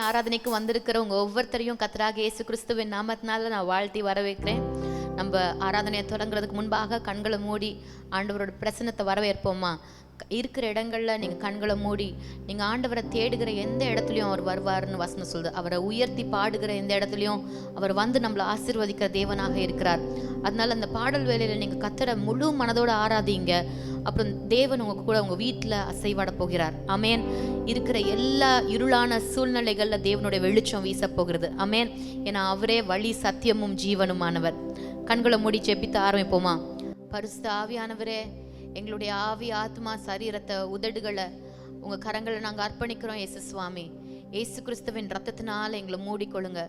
ஆராதனைக்கு வந்திருக்கிறவங்க ஒவ்வொருத்தரையும் கர்த்தராகிய இயேசு கிறிஸ்துவின் நாமத்தினால நான் வாழ்த்தி வரவேற்கிறேன். நம்ம ஆராதனையை தொடங்குறதுக்கு முன்பாக கண்களை மூடி ஆண்டவரோட பிரசன்னத்தை வரவேற்போமா? இருக்கிற இடங்கள்ல நீங்க கண்களை மூடி நீங்க ஆண்டவரை தேடுகிற எந்த இடத்துலையும் அவர் வருவார்னு வசனம் சொல்லுது. அவரை உயர்த்தி பாடுகிற எந்த இடத்துலையும் அவர் வந்து நம்மளை ஆசீர்வதிக்கிற தேவனாக இருக்கிறார். அதனால அந்த பாடல் வேளையில நீங்க கர்த்தரை முழு மனதோட ஆராதிங்க. அப்புறம் தேவன் உங்க கூட உங்க வீட்டுல அசைவாட போகிறார். ஆமேன். இருக்கிற எல்லா இருளான சூழ்நிலைகள்ல தேவனுடைய வெளிச்சம் வீச போகிறது. ஆமேன். ஏன்னா அவரே வழி சத்தியமும் ஜீவனுமானவர். கண்களை மூடி ஜெபித்து ஆரம்பிப்போமா? பரிசுத்த ஆவியானவரே, எங்களுடைய ஆவி ஆத்மா சரீரத்தை உதடுகளை உங்க கரங்களை நாங்க அர்ப்பணிக்கிறோம். இயேசு சுவாமி, இயேசு கிறிஸ்துவின் ரத்தத்தினால எங்களை மூடிக்கொள்ளுங்க.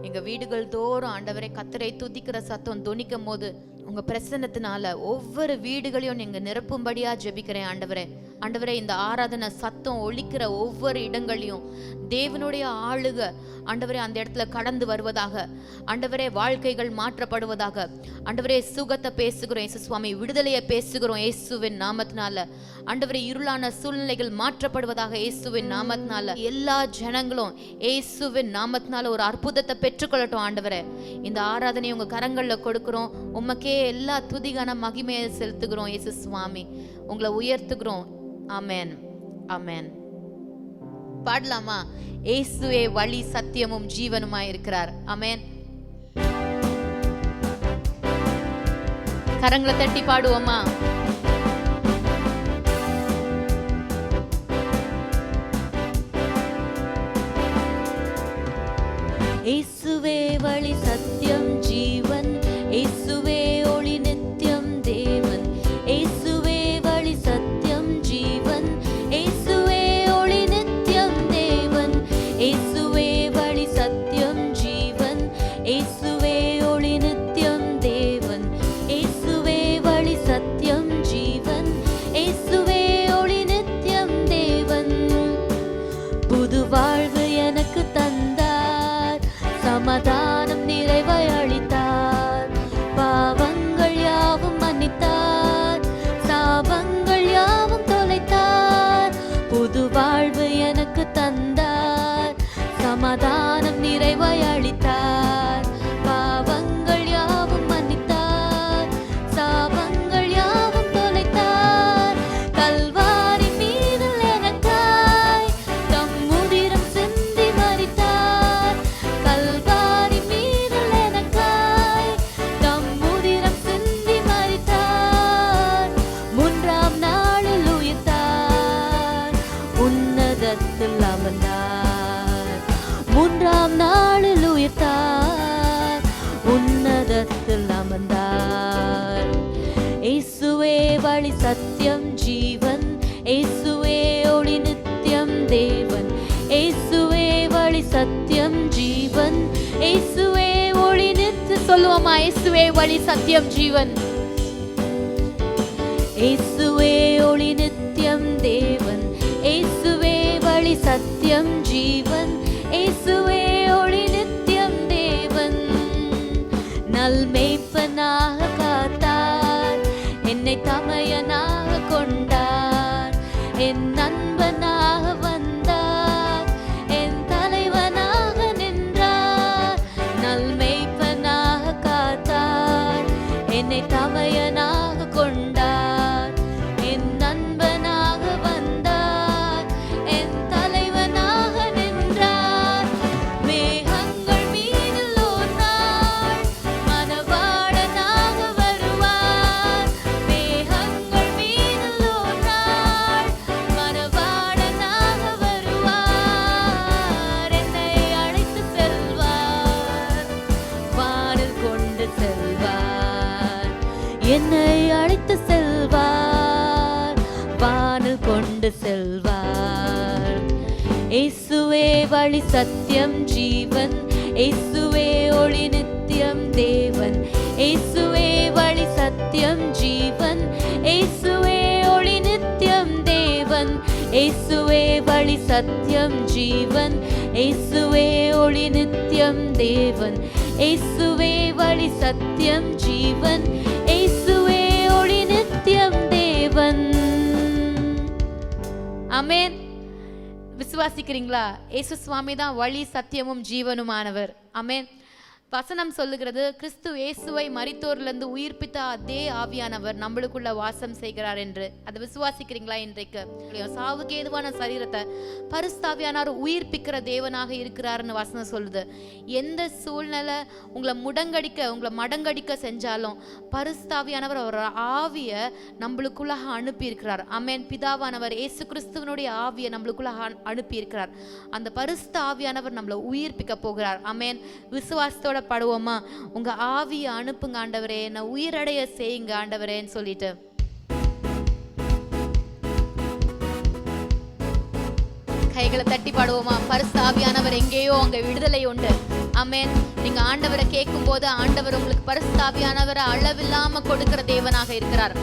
எங்க வீடுகள் தோறும் ஆண்டவரை கர்த்தரை துதிக்கிற சத்தம் துணிக்கும் போது உங்க பிரசன்னத்தினால ஒவ்வொரு வீடுகளையும் நீங்க நிரப்பும்படியா ஜெபிக்கிறேன். ஆண்டவரே, இந்த ஆராதனை சத்தம் ஒலிக்கிற ஒவ்வொரு இடங்களையும் தேவனுடைய ஆளுக ஆண்டவரே அந்த இடத்துல கடந்து வருவதாக. ஆண்டவரே, வாழ்க்கைகள் மாற்றப்படுவதாக. ஆண்டவரே, சுகத்தை பேசுகிறோம் இயேசு சுவாமி, விடுதலையை பேசுகிறோம் இயேசுவின் நாமத்தினால. ஆண்டவரே, இருளான சூழ்நிலைகள் மாற்றப்படுவதாக இயேசுவின் நாமத்தினால. எல்லா ஜனங்களும் இயேசுவின் நாமத்தினால ஒரு அற்புதத்தை பெற்றுக்கொள்ளட்டும். ஆண்டவரே, இந்த ஆராதனை உங்க கரங்கள்ல கொடுக்கிறோம். உமக்கே எல்லா துதிகான மகிமையை செலுத்துகிறோம் இயேசு சுவாமி. உங்களை உயர்த்துகிறோம். ஆமென், ஆமென். பாடலாமா? இயேசுவே வழி சத்தியமும் ஜீவனுமாய் இருக்கிறார். ஆமென். கரங்களை தட்டி பாடுவோமா? இயேசுவே வழி சத்தியம் ஜீவன், இயேசுவே ஒளி நித்தியம் தேவன். இயேசுவே வழி சத்தியம் ஜீவன், இயேசுவே ஒளி நித்தியம் தேவன். இயேசுவே வழி சத்தியம் ஜீவன், இயேசுவே ஒளி நித்தியம் தேவன். இயேசுவே வழி சத்தியம் ஜீவன், இயேசுவே ஒளி நித்தியம் தேவன். புது வாழ்வு எனக்கு தந்தார், சமாதானம் நிறைவை அளித்தார். பாவங்கள் யாவும் மன்னித்தார், சாபங்கள் யாவும் தொலைத்தார். புது வாழ்வு எனக்கு தந்தார், சமாதானம் நிறைவை அளித்தார். பாவங்கள் யாவும் மன்னித்தார், சாபங்கள் யாவும் தொலைத்தார். கல்வாரி மீதில் எனக்காய் தம் உதிரம் சிந்தி மரித்தார். கல்வாரி மீதில் எனக்காய் தம் உதிரம் சிந்தி மரித்தார். மூன்றாம் நாளில் உயிர்த்தார், உன்னதத்தில் அமர்ந்தார். மூன்றாம் நாளில் உயிர்த்தார், உன்னதத்தில் அமர்ந்தார். இயேசுவே வழி சத்தியம் ஜீவன், இயேசுவே ஒளி நித்தியம் தேவன். இயேசுவே வழி சத்தியம் ஜீவன், இயேசுவே ஒளி நித்திய. சொல்லுவோமா? இயேசுவே வழி சத்தியம் ஜீவன், இயேசுவே ஒளி நித்தியம் தேவன். இயேசுவே வழி சத்தியம் ஜீவன், இயேசுவே ஒளி நித்தியம் தேவன். நல்மேய்ப்பனாக காத்தார், என்னை தமையனாக கொண்டார். என் நண்பனாக வந்தார், என் தலைவனாக நின்றார். நல்மேய்ப்பனாக காத்தார், என்னை தமையனாக கொண்டார். என் நண்பனாக வந்தார், என் தலைவனாக நின்றார். மேகங்கள் மீதில் ஒரு நாள் மணவாளனாக வருவார். மேகங்கள் மீதில் ஒரு நாள் மணவாளனாக வருவார். என்னை அழைத்து செல்வார், வானில் கொண்டு செல்வார். என்னை அழைத்து செல்வார், வானில் கொண்டு செல்வார். இயேசுவே வழி சத்தியம் ஜீவன், இயேசுவே ஒளி நித்தியம் தேவன். இயேசுவே வழி சத்தியம் ஜீவன், இயேசுவே ஒளி நித்தியம் தேவன். இயேசுவே வழி சத்தியம் ஜீவன், இயேசுவே ஒளி நித்தியம் தேவன். இயேசுவே வழி சத்தியம் ஜீவன், இயேசுவே ஒளி நித்தியம் தேவன். ஆமென். விசுவாசிக்கிறீங்களா? இயேசு சுவாமி தான் வழி, சத்தியமும் ஜீவனுமானவர். ஆமென். வசனம் சொல்லுகிறது, கிறிஸ்து இயேசுவை மரித்தோரிலிருந்து உயிர்ப்பித்த அதே ஆவியானவர் நம்மளுக்குள்ள வாசம் செய்கிறார் என்று. அதை விசுவாசிக்கிறீங்களா? இன்றைக்கு சாவுக்கு ஏதுவான சரீரத்தை பரிசுத்தாவியானவர் உயிர்ப்பிக்கிற தேவனாக இருக்கிறாருன்னு வசனம் சொல்லுது. எந்த சூழ்நிலை உங்களை மடங்கடிக்க செஞ்சாலும் பரிசுத்தாவியானவர் அவர் ஆவியை நம்மளுக்குள்ள அனுப்பி இருக்கிறார். ஆமென். பிதாவானவர் இயேசு கிறிஸ்துவனுடைய ஆவியை நம்மளுக்குள்ள அனுப்பி இருக்கிறார். அந்த பரிசுத்த ஆவியானவர் நம்மளை உயிர்ப்பிக்க போகிறார். ஆமென். விசுவாசத்தோட படுவோமா? உங்க ஆவியை அனுப்புங்க ஆண்டவரே, என்னை உயிரடைய செய்யுங்க ஆண்டவரேன்னு சொல்லிட்டு கைகளை தட்டி பாடுவோமா? பரிசுத்த ஆவியானவர் எங்கேயோ அங்க விடுதலை உண்டு. ஆமென். நீங்க ஆண்டவரை கேட்கும் போது ஆண்டவர் உங்களுக்கு பரிசுத்த ஆவியானவரை அளவில்லாம கொடுக்கிற தேவனாக இருக்கிறார்.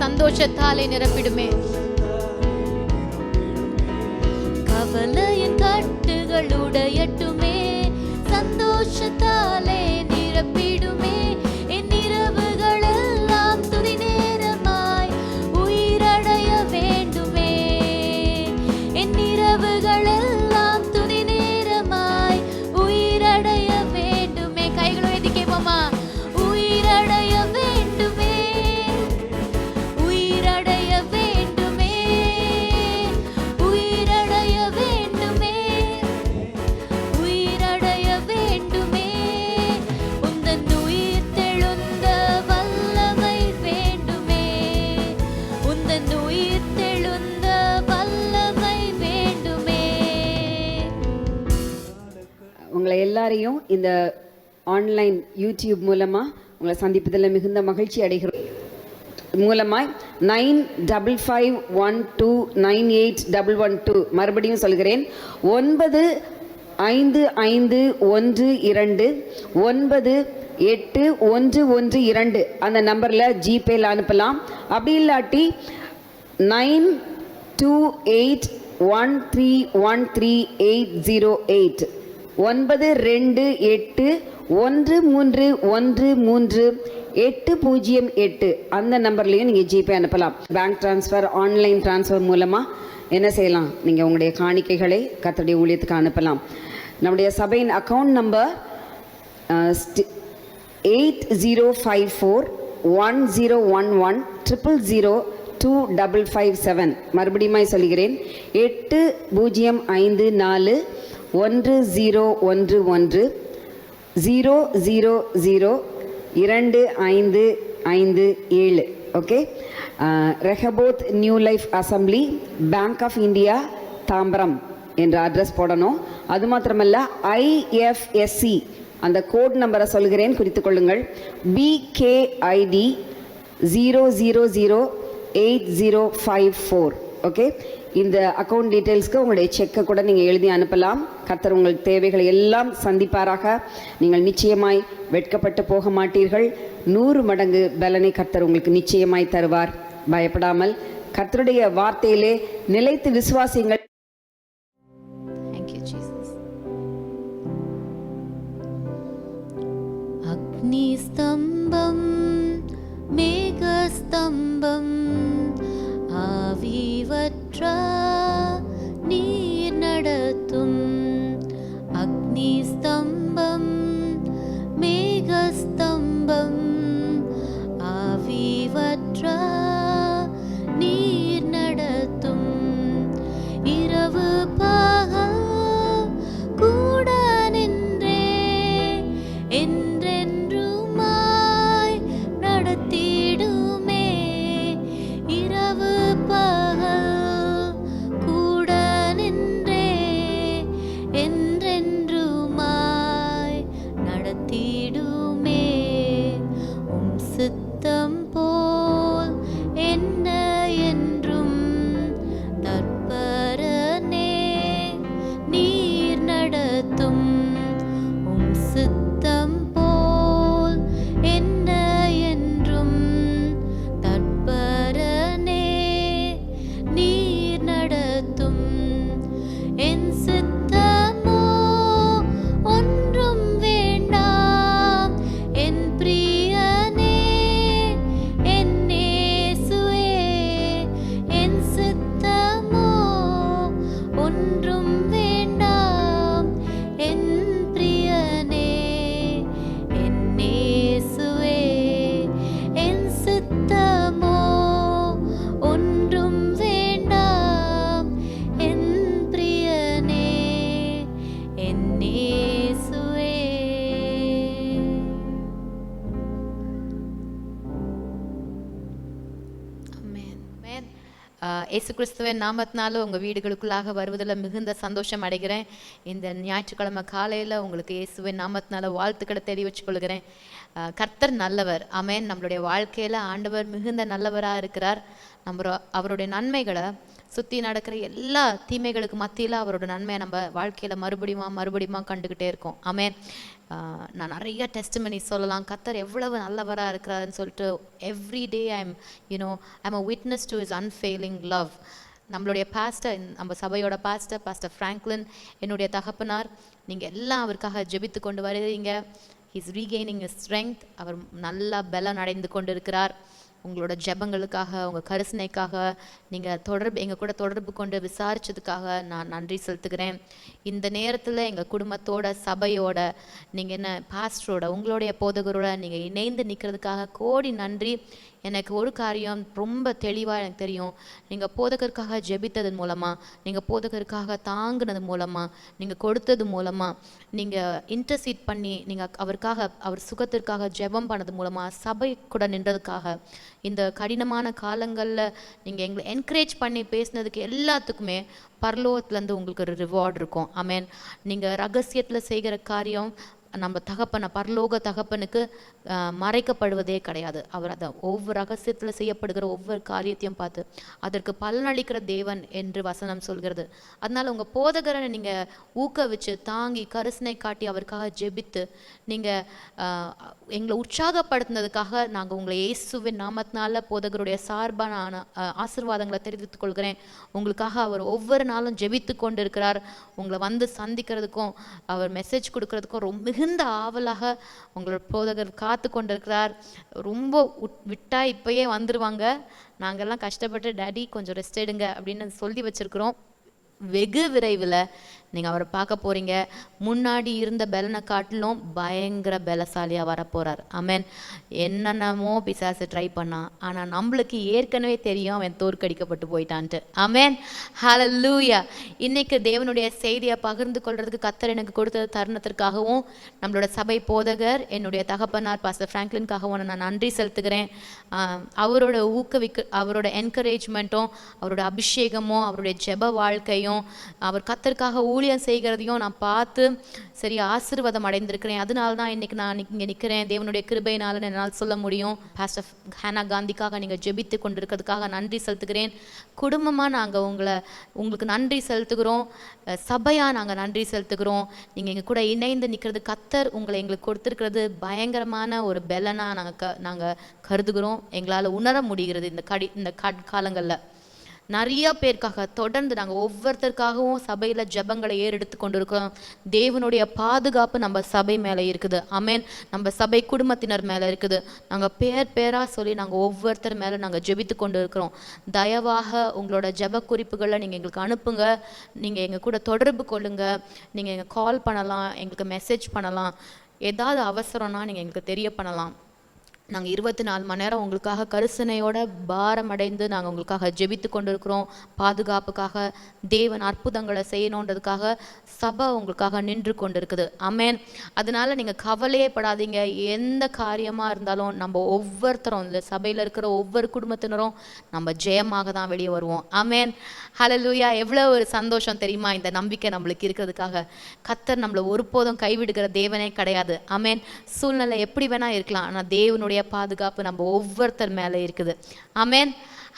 சந்தோஷத்தாலே நிரப்பிடுமே. கவலையின் கட்டுகள் உடையட்டுமே, சந்தோஷத்தாலே நிரப்பிடுமே. என் இரவுகள் எல்லாம் துதி நேரமாய் உயிரடைய வேண்டுமே. என் இரவுகள் எல்லாம் துதி நேரமாய் உயிரடைய வேண்டுமே. கைகளை உயர்த்தி கேட்போமா? உயிரடைய வேண்டுமே, உயிரடைய வேண்டுமே, உயிரடைய வேண்டுமே, உயிரடைய வேண்டுமே. உந்தன் உயிர் தெழுந்த வல்லமை வேண்டுமே, உந்தன் உயிர் தெழுந்த வல்லமை வேண்டுமே. உங்களை எல்லாரையும் இந்த ஆன்லைன் யூடியூப் மூலமாக உங்களை சந்திப்பதில் மிகுந்த மகிழ்ச்சி அடைகிறோம். மூலமாய் 9551298112 மறுபடியும் சொல்கிறேன், 9552981112 அந்த நம்பரில் ஜிபேயில் அனுப்பலாம். அப்படி இல்லாட்டி 9281313808 9281313808 அந்த நம்பர்லேயும் நீங்கள் ஜிபே அனுப்பலாம். பேங்க் ட்ரான்ஸ்ஃபர், ஆன்லைன் ட்ரான்ஸ்ஃபர் மூலமாக என்ன செய்யலாம்? நீங்கள் உங்களுடைய காணிக்கைகளை கர்த்தருடைய ஊழியத்துக்கு அனுப்பலாம். நம்முடைய சபையின் அக்கௌண்ட் நம்பர் 8054101100025557. மறுபடியும் சொல்கிறேன், 80541011002557. Okay. Rehoboth new life assembly, bank of India, Tambaram என்ற அட்ரஸ் போடணும். அது மாத்திரமல்ல, IFSC அந்த கோட் நம்பரை சொல்கிறேன், குறித்துக் கொள்ளுங்கள். BKID 0008054. ஓகே, இந்த அக்கௌண்ட் டீட்டெயில்ஸ்க்கு உங்களுடைய செக்கை கூட நீங்கள் எழுதி அனுப்பலாம். கர்த்தர் உங்கள் தேவைகளை எல்லாம் சந்திப்பாராக. நீங்கள் நிச்சயமாய் வெட்கப்பட்டு போக மாட்டீர்கள். 100 மடங்கு பலனை கர்த்தர் உங்களுக்கு நிச்சயமாய் தருவார். பயப்படாமல் கர்த்தருடைய வார்த்தையிலே நிலைத்து விசுவாசிங்கள். Thank you, Jesus. அக்னி ஸ்தம்பம் மேகஸ்தம்பம் ஆவிவற்றா நீர் நடத்தும். அக்னி ஸ்தம்பம் மேகஸ்தம்பம் ஆவிவற்றா நீர் நடத்தும். இரவு பகல் கூட நின்றே என்றென்றுமாய் நடத்திடுமே. இரவு பகல் கூட நின்றே என்றென்றுமாய் நடத்திடுமே. உம் சித்தம் போல் என்ன என்றும் தற்பரனே நீர் நடத்தும். உம் சித்தம் போல் என்ன என்றும் தற்பரனே நீர் நடத்தும். என் சித்தமோ ஒன்றும் வேண்டாம் என் பிரியனே என் இயேசுவே. என் சித்தமோ ஒன்றும் வேண்டாம் என் பிரியனே என் இயேசுவே. என் சித்தமோ ஒன்றும் வேண்டாம் என் பிரியனே என் இயேசுவே. Amen. Amen. இயேசு கிறிஸ்துவின் நாமத்தினால உங்கள் வீடுகளுக்குள்ளாக வருவதில் மிகுந்த சந்தோஷம் அடைகிறேன். இந்த ஞாயிற்றுக்கிழமை காலையில் உங்களுக்கு இயேசுவின் நாமத்தினால வாழ்த்துக்களை தெரிவித்துக் கொள்கிறேன். கர்த்தர் நல்லவர். ஆமென். நம்மளுடைய வாழ்க்கையில் ஆண்டவர் மிகுந்த நல்லவராக இருக்கிறார். அவருடைய நன்மைகளை சுற்றி நடக்கிற எல்லா தீமைகளுக்கு மத்தியில் அவரோட நன்மையை நம்ம வாழ்க்கையில் மறுபடியுமா கண்டுக்கிட்டே இருக்கோம். ஆமென். நான் நிறைய டெஸ்டிமனி சொல்லலாம். கர்த்தர் எவ்வளவு நல்லவராக இருக்கிறாருன்னு சொல்லிட்டு every day I'm a witness to his unfailing love. நம்மளுடைய பாஸ்டர், நம்ம சபையோட பாஸ்டர் ஃப்ராங்க்லின், என்னுடைய தகப்பனார், நீங்கள் எல்லாம் அவருக்காக ஜெபித்து கொண்டு வருகிறீங்க. He's regaining his strength. அவர் நல்லா பலன் அடைந்து கொண்டு இருக்கிறார். உங்களோட ஜெபங்களுக்காக, உங்கள் கரிசனைக்காக, நீங்கள் எங்கள் கூட தொடர்பு கொண்டு விசாரித்ததுக்காக நான் நன்றி செலுத்துகிறேன். இந்த நேரத்தில் எங்கள் குடும்பத்தோட, சபையோட, நீங்கள் என்ன பாஸ்டரோட, உங்களுடைய போதகரோட நீங்கள் இணைந்து நிற்கிறதுக்காக கோடி நன்றி. எனக்கு ஒரு காரியம் ரொம்ப தெளிவாக எனக்கு தெரியும். நீங்கள் போதகருக்காக ஜெபித்ததன் மூலமாக, நீங்கள் போதகருக்காக தாங்கினது மூலமாக, நீங்கள் கொடுத்தது மூலமாக, நீங்கள் இன்டர்சீட் பண்ணி நீங்கள் அவருக்காக, அவர் சுகத்திற்காக ஜெபம் பண்ணது மூலமாக, சபை கூட நின்றதுக்காக, இந்த கடினமான காலங்களில் நீங்கள் எங்களை என்கரேஜ் பண்ணி பேசினதுக்கு எல்லாத்துக்குமே பரலோகத்துலேருந்து உங்களுக்கு ஒரு ரிவார்டு இருக்கும். ஆமென். நீங்கள் ரகசியத்தில் செய்கிற காரியம் நம்ம பரலோக தகப்பனுக்கு மறைக்கப்படுவதே கிடையாது. அவர் அதை ஒவ்வொரு ரகசியத்தில் செய்யப்படுகிற ஒவ்வொரு காரியத்தையும் பார்த்து அதற்கு பலனளிக்கிற தேவன் என்று வசனம் சொல்கிறது. அதனால் உங்கள் போதகரை நீங்கள் ஊக்குவிச்சு, தாங்கி, கரிசனை காட்டி, அவருக்காக ஜெபித்து, நீங்கள் எங்களை உற்சாகப்படுத்தினதுக்காக நாங்கள் உங்களை இயேசுவின் நாமத்தினால போதகருடைய சார்பான ஆசீர்வாதங்களை தெரிவித்துக் கொள்கிறேன். உங்களுக்காக அவர் ஒவ்வொரு நாளும் ஜெபித்து கொண்டு இருக்கிறார். உங்களை வந்து சந்திக்கிறதுக்கும் அவர் மெசேஜ் கொடுக்கறதுக்கும் மிகுந்த ஆவலாக உங்களோட போதகர் காத்து கொண்டிருக்கிறார். ரொம்ப விட்டா இப்பயே வந்துடுவாங்க. நாங்கள்லாம் கஷ்டப்பட்டு டேடி கொஞ்சம் ரெஸ்ட் எடுங்க அப்படின்னு சொல்லி வச்சுருக்குறோம். வெகு விரைவில் நீங்கள் அவரை பார்க்க போகிறீங்க. முன்னாடி இருந்த பலனை காட்டிலும் பயங்கர பலசாலியாக வரப்போகிறார். ஆமென். என்னென்னமோ பிசாசு ட்ரை பண்ணான், ஆனால் நம்மளுக்கு ஏற்கனவே தெரியும் அவன் தோற்கடிக்கப்பட்டு போயிட்டான்ட்டு. ஆமென். ஹல்லேலூயா. இன்னைக்கு தேவனுடைய செய்தியை பகிர்ந்து கொள்றதுக்கு கர்த்தர் எனக்கு கொடுத்த தருணத்திற்காகவும், நம்மளோட சபை போதகர் என்னுடைய தகப்பனார் பாஸ்டர் ஃப்ராங்க்லின்காகவும் நான் நன்றி செலுத்துகிறேன். அவரோட அவரோட என்கரேஜ்மெண்ட்டும், அவரோட அபிஷேகமும், அவருடைய ஜெப வாழ்க்கையும் செய்கிறதையும் அவர் கர்த்தருக்காக ஊழியம் செய்கிறதையும் நான் பார்த்து சரி ஆசீர்வாதம் அடைந்திருக்கிறேன். அதனால தான் இன்னைக்கு நான் இங்கே நிற்கிறேன். தேவனுடைய கிருபையினால என்னால் சொல்ல முடியும். பாஸ்டர் ஹேனா காந்திக்காக நீங்கள் ஜெபித்து கொண்டிருக்கிறதுக்காக நன்றி செலுத்துகிறேன். குடும்பமாக நாங்கள் உங்களுக்கு நன்றி செலுத்துகிறோம். சபையாக நாங்கள் நன்றி செலுத்துகிறோம். நீங்கள் எங்கள் கூட இணைந்து நிற்கிறது கர்த்தர் உங்களை எங்களுக்கு கொடுத்துருக்கிறது பயங்கரமான ஒரு பெலனாக நாங்கள் கருதுகிறோம். எங்களால் உணர முடிகிறது இந்த காலங்களில். நிறைய பேருக்காக தொடர்ந்து நாங்கள் ஒவ்வொருத்தருக்காகவும் சபையில் ஜெபங்களை ஏறெடுத்து கொண்டிருக்கிறோம். தேவனுடைய பாதுகாப்பு நம்ம சபை மேலே இருக்குது. ஆமென். நம்ம சபை குடும்பத்தினர் மேலே இருக்குது. நாங்கள் பேராக சொல்லி நாங்கள் ஒவ்வொருத்தர் மேலே நாங்கள் ஜெபித்து கொண்டு இருக்கிறோம். தயவாக உங்களோட ஜெப குறிப்புகளை நீங்கள் எங்களுக்கு அனுப்புங்க. நீங்கள் எங்கள் கூட தொடர்பு கொள்ளுங்க. நீங்கள் எங்கள் கால் பண்ணலாம், எங்களுக்கு மெசேஜ் பண்ணலாம். ஏதாவது அவசரம்னா நீங்கள் எங்களுக்கு தெரிய பண்ணலாம். நாங்கள் 24 மணி நேரம் உங்களுக்காக கரிசனையோட பாரமடைந்து நாங்கள் உங்களுக்காக ஜெபித்து கொண்டு இருக்கிறோம். பாதுகாப்புக்காக தேவன் அற்புதங்களை செய்யணுன்றதுக்காக சபை உங்களுக்காக நின்று கொண்டு இருக்குது. ஆமென். அதனால நீங்கள் கவலையே படாதீங்க. எந்த காரியமாக இருந்தாலும் நம்ம ஒவ்வொருத்தரும் இந்த சபையில் இருக்கிற ஒவ்வொரு குடும்பத்தினரும் நம்ம ஜெயமாக தான் வெளியே வருவோம். ஆமென். ஹல்லேலூயா. எவ்வளோ ஒரு சந்தோஷம் தெரியுமா இந்த நம்பிக்கை நம்மளுக்கு இருக்கிறதுக்காக. கர்த்தர் நம்மளை ஒருபோதும் கைவிடுகிற தேவனே கிடையாது. ஆமென். சூழ்நிலை எப்படி வேணா இருக்கலாம், ஆனால் தேவனுடைய பாதுகாப்பு நம்ம ஒவ்வொருத்தர் மேலே இருக்குது. ஆமென்.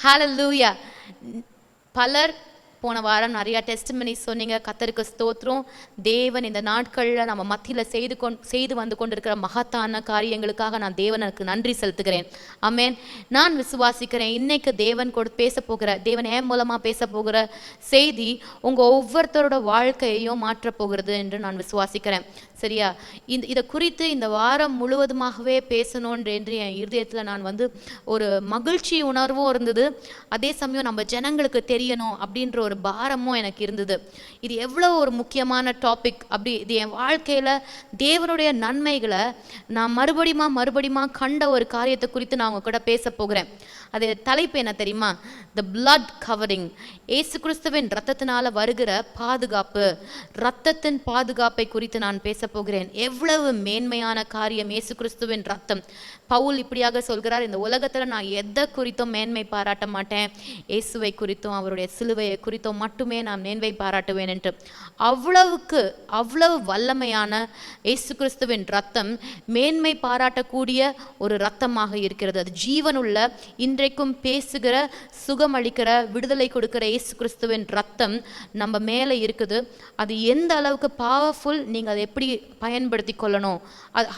ஹல்லேலூயா. பலர் போன வாரம் நிறையா டெஸ்டிமனி சொன்னீங்க. கர்த்தருக்கு ஸ்தோத்திரம். தேவன் இந்த நாட்களில் நம்ம மத்தியில் செய்து வந்து கொண்டிருக்கிற மகத்தான காரியங்களுக்காக நான் தேவனுக்கு நன்றி செலுத்துகிறேன். ஆமென். நான் விசுவாசிக்கிறேன் இன்னைக்கு தேவன் பேச போகிற தேவன் என் மூலமாக பேச போகிற செய்தி உங்கள் ஒவ்வொருத்தரோட வாழ்க்கையையும் மாற்றப் போகிறது என்று நான் விசுவாசிக்கிறேன். சரியா? இதை குறித்து இந்த வாரம் முழுவதுமாகவே பேசணும் என்று என் இருதயத்தில் நான் ஒரு மகிழ்ச்சி உணர்வும் இருந்தது. அதே சமயம் நம்ம ஜனங்களுக்கு தெரியணும் அப்படின்ற ஒரு பாரமும் எனக்கு இருந்தது. இது எவ்வளோ ஒரு முக்கியமான டாபிக். இது என் வாழ்க்கையில் தேவனுடைய நன்மைகளை நான் மறுபடியுமா கண்ட ஒரு காரியத்தை குறித்து நான் உங்க கூட பேச போகிறேன். அது தலைப்பு என்ன தெரியுமா? The blood covering. ஏசு கிறிஸ்துவின் இரத்தத்தினால வருகிற பாதுகாப்பு, இரத்தத்தின் பாதுகாப்பை குறித்து நான் பேச போகிறேன். எவ்வளவு மேன்மையான காரியம் ஏசு கிறிஸ்துவின் இரத்தம். பவுல் இப்படியாக சொல்கிறார், இந்த உலகத்தில் நான் எதை குறித்தும் மேன்மை பாராட்ட மாட்டேன், இயேசுவை குறித்தும் அவருடைய சிலுவையை குறித்தும் மட்டுமே நான் மேன்மை பாராட்டுவேன் என்று. அவ்வளவு வல்லமையான இயேசு கிறிஸ்துவின் இரத்தம் மேன்மை பாராட்டக்கூடிய ஒரு இரத்தமாக இருக்கிறது. அது ஜீவனுள்ள, இன்றைக்கும் பேசுகிற, சுகமளிக்கிற, விடுதலை கொடுக்கிற இயேசு கிறிஸ்துவின் இரத்தம் நம்ம மேலே இருக்குது. அது எந்த அளவுக்கு பவர்ஃபுல், நீங்கள் அதை எப்படி பயன்படுத்தி கொள்ளணும்,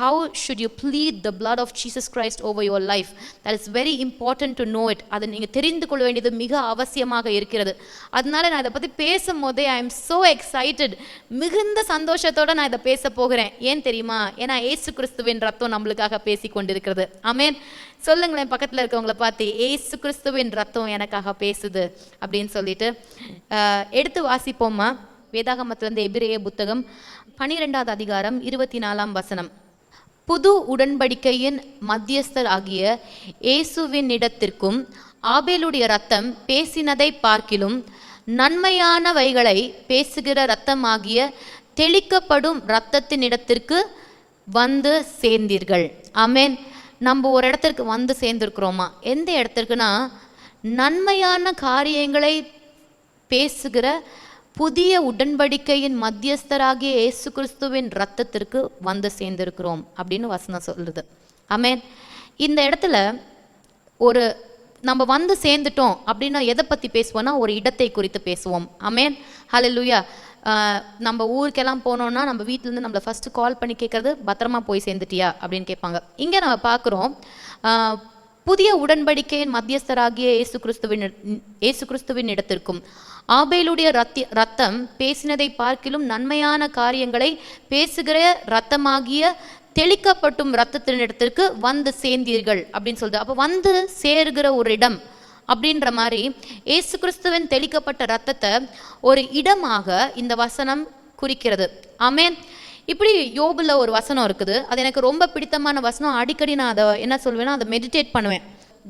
how should you plead the blood of Jesus Christ over your life, that is very important to know it. அதை நீங்கள் தெரிந்து கொள்ள வேண்டியது மிக அவசியமாக இருக்கிறது. அதனால நான் இதை பற்றி பேசும்போதே I am so excited, மிகுந்த சந்தோஷத்தோட நான் இதை பேச போகிறேன். ஏன் தெரியுமா? ஏன்னா இயேசு கிறிஸ்துவின் ரத்தம் நம்மளுக்காக பேசி கொண்டிருக்கிறது. ஆமென். சொல்லுங்களேன் பக்கத்தில் இருக்கவங்களை பார்த்து, இயேசு கிறிஸ்துவின் ரத்தம் எனக்காக பேசுது அப்படின்னு சொல்லிட்டு. எடுத்து வாசிப்போமா? வேதாகமத்திலிருந்து எபிரேய புத்தகம் 12வது அதிகாரம் 24ஆம் வசனம். புது உடன்படிக்கையின் மத்தியஸ்தர் ஆகிய இயேசுவின் இடத்திற்கும் ஆபேலுடைய இரத்தம் பேசினதை பார்க்கிலும் நன்மையானவைகளை பேசுகிற இரத்தமாகிய தெளிக்கப்படும் இரத்தத்தின் இடத்திற்கு வந்து சேர்ந்தீர்கள். ஆமென். நம்ம ஒரு இடத்திற்கு வந்து சேர்ந்திருக்கிறோமா? எந்த இடத்திற்குனா, நன்மையான காரியங்களை பேசுகிற புதிய உடன்படிக்கையின் மத்தியஸ்தராகிய இயேசு கிறிஸ்துவின் இரத்தத்திற்கு வந்து சேர்ந்திருக்கிறோம் அப்படின்னு வசனம் சொல்லுது. ஆமென். இந்த இடத்துல நம்ம வந்து சேர்ந்துட்டோம் அப்படின்னா எதை பற்றி பேசுவோம்னா, ஒரு இடத்தை குறித்து பேசுவோம். ஆமென். ஹல்லேலூயா. நம்ம ஊருக்கெல்லாம் போனோம்னா நம்ம வீட்டிலேருந்து நம்மளை ஃபஸ்ட்டு கால் பண்ணி கேட்குறது, பத்திரமா போய் சேர்ந்துட்டியா அப்படின்னு கேட்பாங்க. இங்கே நம்ம பார்க்குறோம், புதிய உடன்படிக்கையின் மத்தியஸ்தராகிய இயேசு கிறிஸ்துவின் இடத்திற்கும் ஆபேலுடைய இரத்தம் பேசினதை பார்க்கிலும் நன்மையான காரியங்களை பேசுகிற இரத்தமாகிய தெளிக்கப்பட்டும் இரத்தத்தின் இடத்திற்கு வந்து சேர்ந்தீர்கள் அப்படின்னு சொல்லுது. அப்போ வந்து சேருகிற ஒரு இடம் அப்படின்ற மாதிரி இயேசு கிறிஸ்துவின் தெளிக்கப்பட்ட இரத்தத்தை ஒரு இடமாக இந்த வசனம் குறிக்கிறது. ஆமென். இப்படி யோபுல ஒரு வசனம் இருக்குது, அது எனக்கு ரொம்ப பிடித்தமான வசனம். அடிக்கடி நான் அதை என்ன சொல்வேன்னா, அதை மெடிடேட் பண்ணுவேன்.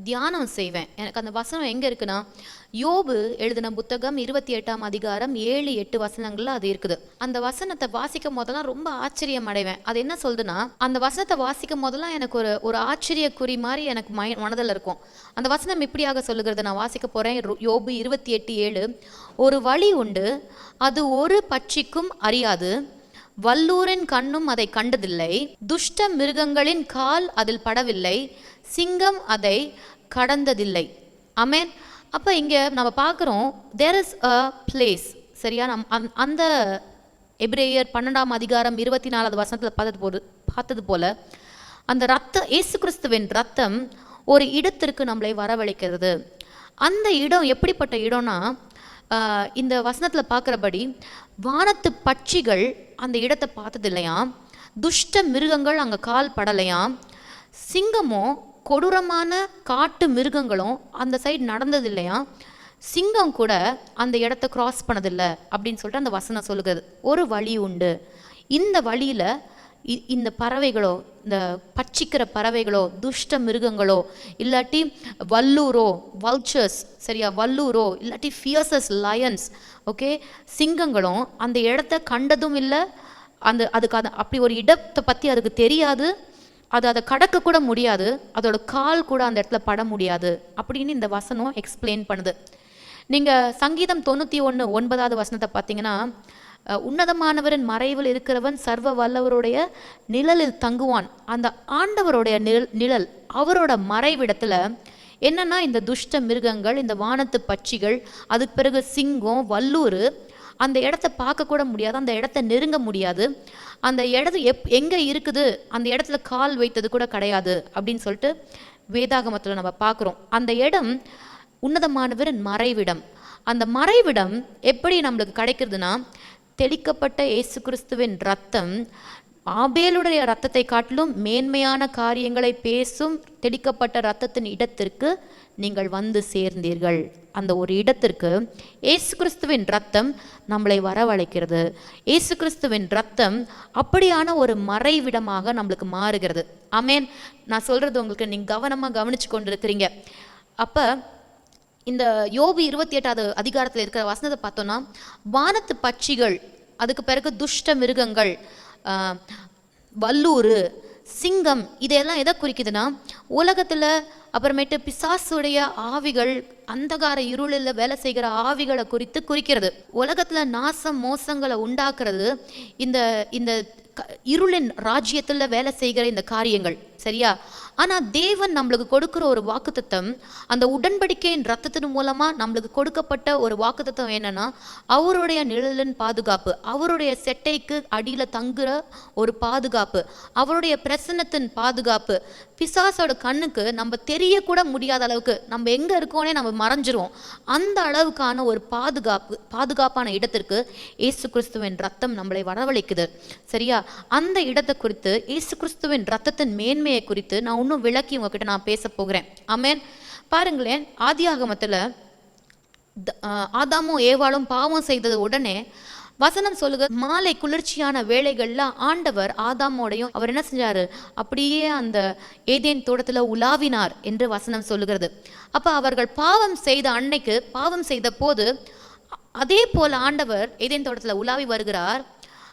தியானம் செய்வேன். எனக்கு அந்த வசனம் எங்கே இருக்குன்னா, யோபு எழுதின புத்தகம் 28ஆம் அதிகாரம் 7-8 வசனங்கள்ல அது இருக்குது. அந்த வசனத்தை வாசிக்கும் போதெல்லாம் ரொம்ப ஆச்சரியம் அடைவேன். அது என்ன சொல்லுதுன்னா, அந்த வசனத்தை வாசிக்கும் போதெல்லாம் எனக்கு ஒரு ஆச்சரிய குறி மாதிரி எனக்கு மனதில் இருக்கும். அந்த வசனம் இப்படியாக சொல்லுகிறது, நான் வாசிக்க போறேன். யோபு 28:7. ஒரு வழி உண்டு, அது ஒரு பட்சிக்கும் அறியாது, வல்லூரின் கண்ணும் அதை கண்டதில்லை, துஷ்ட மிருகங்களின் கால் அதில் படவில்லை, சிங்கம் அதை கடந்ததில்லை. ஆமென். அப்போ இங்கே நம்ம பார்க்குறோம், தேர் இஸ் அ பிளேஸ். சரியா? அந்த எபிரேயர் 12ஆம் அதிகாரம் 24வது வசனத்தில் பார்த்தது போல அந்த ரத்தம், இயேசு கிறிஸ்துவின் ரத்தம் ஒரு இடத்திற்கு நம்மளை வரவழைக்கிறது. அந்த இடம் எப்படிப்பட்ட இடம்னா, இந்த வசனத்தில் பார்க்குறபடி வானத்து பட்சிகள் அந்த இடத்தை பார்த்தது இல்லையாம், துஷ்ட மிருகங்கள் அங்கே கால் படலையாம், சிங்கமோ கொடூரமான காட்டு மிருகங்களும் அந்த சைடு நடந்தது இல்லையா, சிங்கம் கூட அந்த இடத்த கிராஸ் பண்ணதில்லை அப்படின்னு சொல்லிட்டு அந்த வசனம் சொல்லுகிறது. ஒரு வழி உண்டு, இந்த வழியில் இந்த பறவைகளோ, இந்த பட்சிக்கிற பறவைகளோ, துஷ்ட மிருகங்களோ, இல்லாட்டி வல்லூரோ, வல்ச்சர்ஸ், சரியா, வல்லூரோ, இல்லாட்டி ஃபியர்சஸ் லயன்ஸ், ஓகே, சிங்கங்களும் அந்த இடத்த கண்டதும் இல்லை, அதுக்கு அப்படி ஒரு இடத்தை பற்றி அதுக்கு தெரியாது, அதை கடக்க கூட முடியாது, அதோட கால் கூட அந்த இடத்துல பட முடியாது அப்படின்னு இந்த வசனம் எக்ஸ்பிளைன் பண்ணுது. நீங்கள் சங்கீதம் 91:9 வசனத்தை பார்த்தீங்கன்னா, உன்னதமானவரின் மறைவில் இருக்கிறவன் சர்வ வல்லவருடைய நிழலில் தங்குவான். அந்த ஆண்டவருடைய நிழல், அவரோட மறைவிடத்தில் என்னன்னா இந்த துஷ்ட மிருகங்கள், இந்த வானத்து பட்சிகள், அதுக்கு பிறகு சிங்கம், வல்லூர், அந்த இடத்த பார்க்க கூட முடியாது, அந்த இடத்த நெருங்க முடியாது, அந்த இடத்து எங்கே இருக்குது அந்த இடத்துல கால் வைத்தது கூட கிடையாது அப்படின்னு சொல்லிட்டு வேதாகமத்தில் நம்ம பார்க்குறோம். அந்த இடம் உன்னதமானவரின் மறைவிடம். அந்த மறைவிடம் எப்படி நம்மளுக்கு கிடைக்கிறதுனா, தெளிக்கப்பட்ட இயேசு கிறிஸ்துவின் ரத்தம், ஆபேலுடைய ரத்தத்தை காட்டிலும் மேன்மையான காரியங்களை பேசும் தெளிக்கப்பட்ட ரத்தத்தின் இடத்திற்கு நீங்கள் வந்து சேர்ந்தீர்கள். அந்த ஒரு இடத்திற்கு இயேசு கிறிஸ்துவின் ரத்தம் நம்மளை வரவழைக்கிறது. இயேசு கிறிஸ்துவின் ரத்தம் அப்படியான ஒரு மறைவிடமாக நம்மளுக்கு மாறுகிறது. ஆமென். நான் சொல்றது உங்களுக்கு நீங்கள் கவனமாக கவனிச்சு கொண்டிருக்கிறீங்க. அப்போ இந்த யோபு 28வது அதிகாரத்தில் இருக்கிற வசனத்தை பார்த்தோன்னா, வானத்து பட்சிகள், அதுக்கு பிறகு துஷ்ட மிருகங்கள், வல்லூர், சிங்கம், இதெல்லாம் எதை குறிக்குதுன்னா, உலகத்தில் அப்புறமேட்டு பிசாசுடைய ஆவிகள், அந்தகார இருளில் வேலை செய்கிற ஆவிகளை குறிக்கிறது. உலகத்தில் நாசம் மோசங்களை உண்டாக்குறது இந்த இந்த இருளின் ராஜ்யத்தில் வேலை செய்கிற இந்த காரியங்கள். சரியா? ஆனால் தேவன் நம்மளுக்கு கொடுக்குற ஒரு வாக்குத்தத்தம், அந்த உடன்படிக்கையின் ரத்தத்தின் மூலமாக நம்மளுக்கு கொடுக்கப்பட்ட ஒரு வாக்குத்தத்தம் என்னன்னா, அவருடைய நிழலின் பாதுகாப்பு, அவருடைய செட்டைக்கு அடியில் தங்குற ஒரு பாதுகாப்பு, அவருடைய பிரசன்னத்தின் பாதுகாப்பு. பிசாசோட கண்ணுக்கு நம்ம தெரியக்கூட முடியாத அளவுக்கு நம்ம எங்கே இருக்கோனே நம்ம மறைஞ்சிருவோம். அந்த அளவுக்கான ஒரு பாதுகாப்பான இடத்திற்கு இயேசு கிறிஸ்துவின் ரத்தம் நம்மளை வரவழைக்குது. சரியா? அந்த இடத்தை குறித்து, இயேசு கிறிஸ்துவின் ரத்தத்தின் மேன்மையை குறித்து நான் இன்னும் விளக்கி உங்ககிட்ட நான் பேச போகிறேன். ஆமென். பாருங்களேன், ஆதியாகமத்தில் ஆதாமும் ஏவாளும் பாவம் செய்தது உடனே வசனம் சொல்லுக, மாலை குளிர்ச்சியான வேளைகள்ல ஆண்டவர் ஆதாமோடையும் அவர் என்ன செஞ்சாரு, அப்படியே அந்த ஏதேன் தோட்டத்துல உலாவினார் என்று வசனம் சொல்லுகிறது. அப்ப அவர்கள் பாவம் செய்த அன்னைக்கு, பாவம் செய்த போது அதே போல ஆண்டவர் ஏதேன் தோட்டத்துல உலாவி வருகிறார்.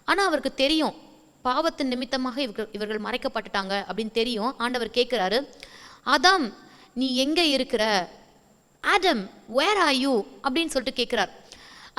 ஆனா அவருக்கு தெரியும் பாவத்தின் நிமித்தமாக இவர்கள் மறைக்கப்பட்டுட்டாங்க அப்படின்னு தெரியும். ஆண்டவர் கேட்கிறாரு, ஆதாம் நீ எங்க இருக்கிற, ஆடம் வேர் ஆர் யூ அப்படின்னு சொல்லிட்டு கேட்கிறார்.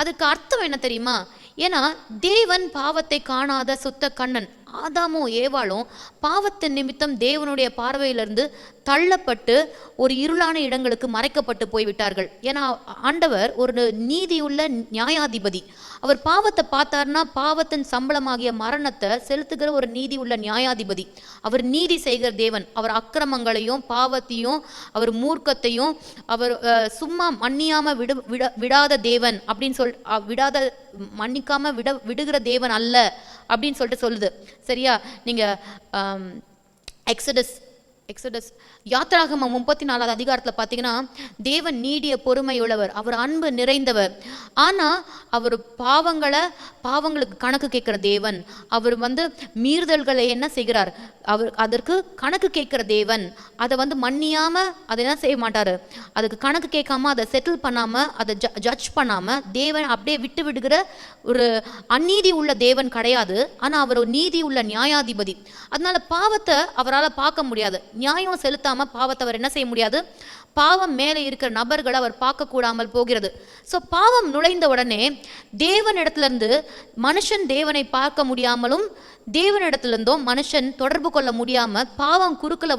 அதுக்கு அர்த்தம் என்ன தெரியுமா? ஏன்னா தேவன் பாவத்தை காணாத சுத்த கண்ணன். ஆதாமும் ஏவாளும் பாவத்தின் நிமித்தம் தேவனுடைய பார்வையிலிருந்து தள்ளப்பட்டு ஒரு இருளான இடங்களுக்கு மறைக்கப்பட்டு போய்விட்டார்கள். ஏன்னா ஆண்டவர் ஒரு நீதியுள்ள நியாயாதிபதி. அவர் பாவத்தை பார்த்தார்னா பாவத்தின் சம்பளமாகிய மரணத்தை செலுத்துகிற ஒரு நீதி உள்ள நியாயாதிபதி. அவர் நீதி செய்கிற தேவன். அவர் அக்கிரமங்களையும் பாவத்தையும் அவர் மூர்க்கத்தையும் அவர் சும்மா மன்னியாம விடாத தேவன் அப்படின்னு மன்னிக்காம விடுகிற தேவன் அல்ல அப்படின்னு சொல்லிட்டு சொல்லுது. சரியா? நீங்க எக்ஸடஸ் எக்ஸோடஸ் யாத்திராகமம் 34வது அதிகாரத்தில் பார்த்தீங்கன்னா, தேவன் நீடிய பொறுமையுள்ளவர், அவர் அன்பு நிறைந்தவர். ஆனால் அவர் பாவங்களுக்கு கணக்கு கேட்குற தேவன். அவர் மீறுதல்களை என்ன செய்கிறார், அவர் அதற்கு கணக்கு கேட்குற தேவன். அதை மன்னியாமல் அதை என்ன செய்ய மாட்டார், அதுக்கு கணக்கு கேட்காம அதை செட்டில் பண்ணாமல் அதை ஜட்ஜ் பண்ணாமல் தேவன் அப்படியே விட்டு விடுகிற ஒரு அநீதி உள்ள தேவன் கிடையாது. ஆனால் அவர் ஒரு நீதி உள்ள நியாயாதிபதி. அதனால பாவத்தை அவரால் பார்க்க முடியாது. நியாயம் செலுத்தாம பாவத்தை அவர் என்ன செய்ய முடியாது, பாவம் மேலே இருக்கிற நபர்களை அவர் பார்க்க கூடாமல் போகிறது. ஸோ பாவம் நுழைந்த உடனே தேவனிடத்திலிருந்து மனுஷன் தேவனை பார்க்க முடியாமலும் தேவனிடத்திலிருந்தும் மனுஷன் தொடர்பு கொள்ள முடியாம பாவம் குறுக்கில்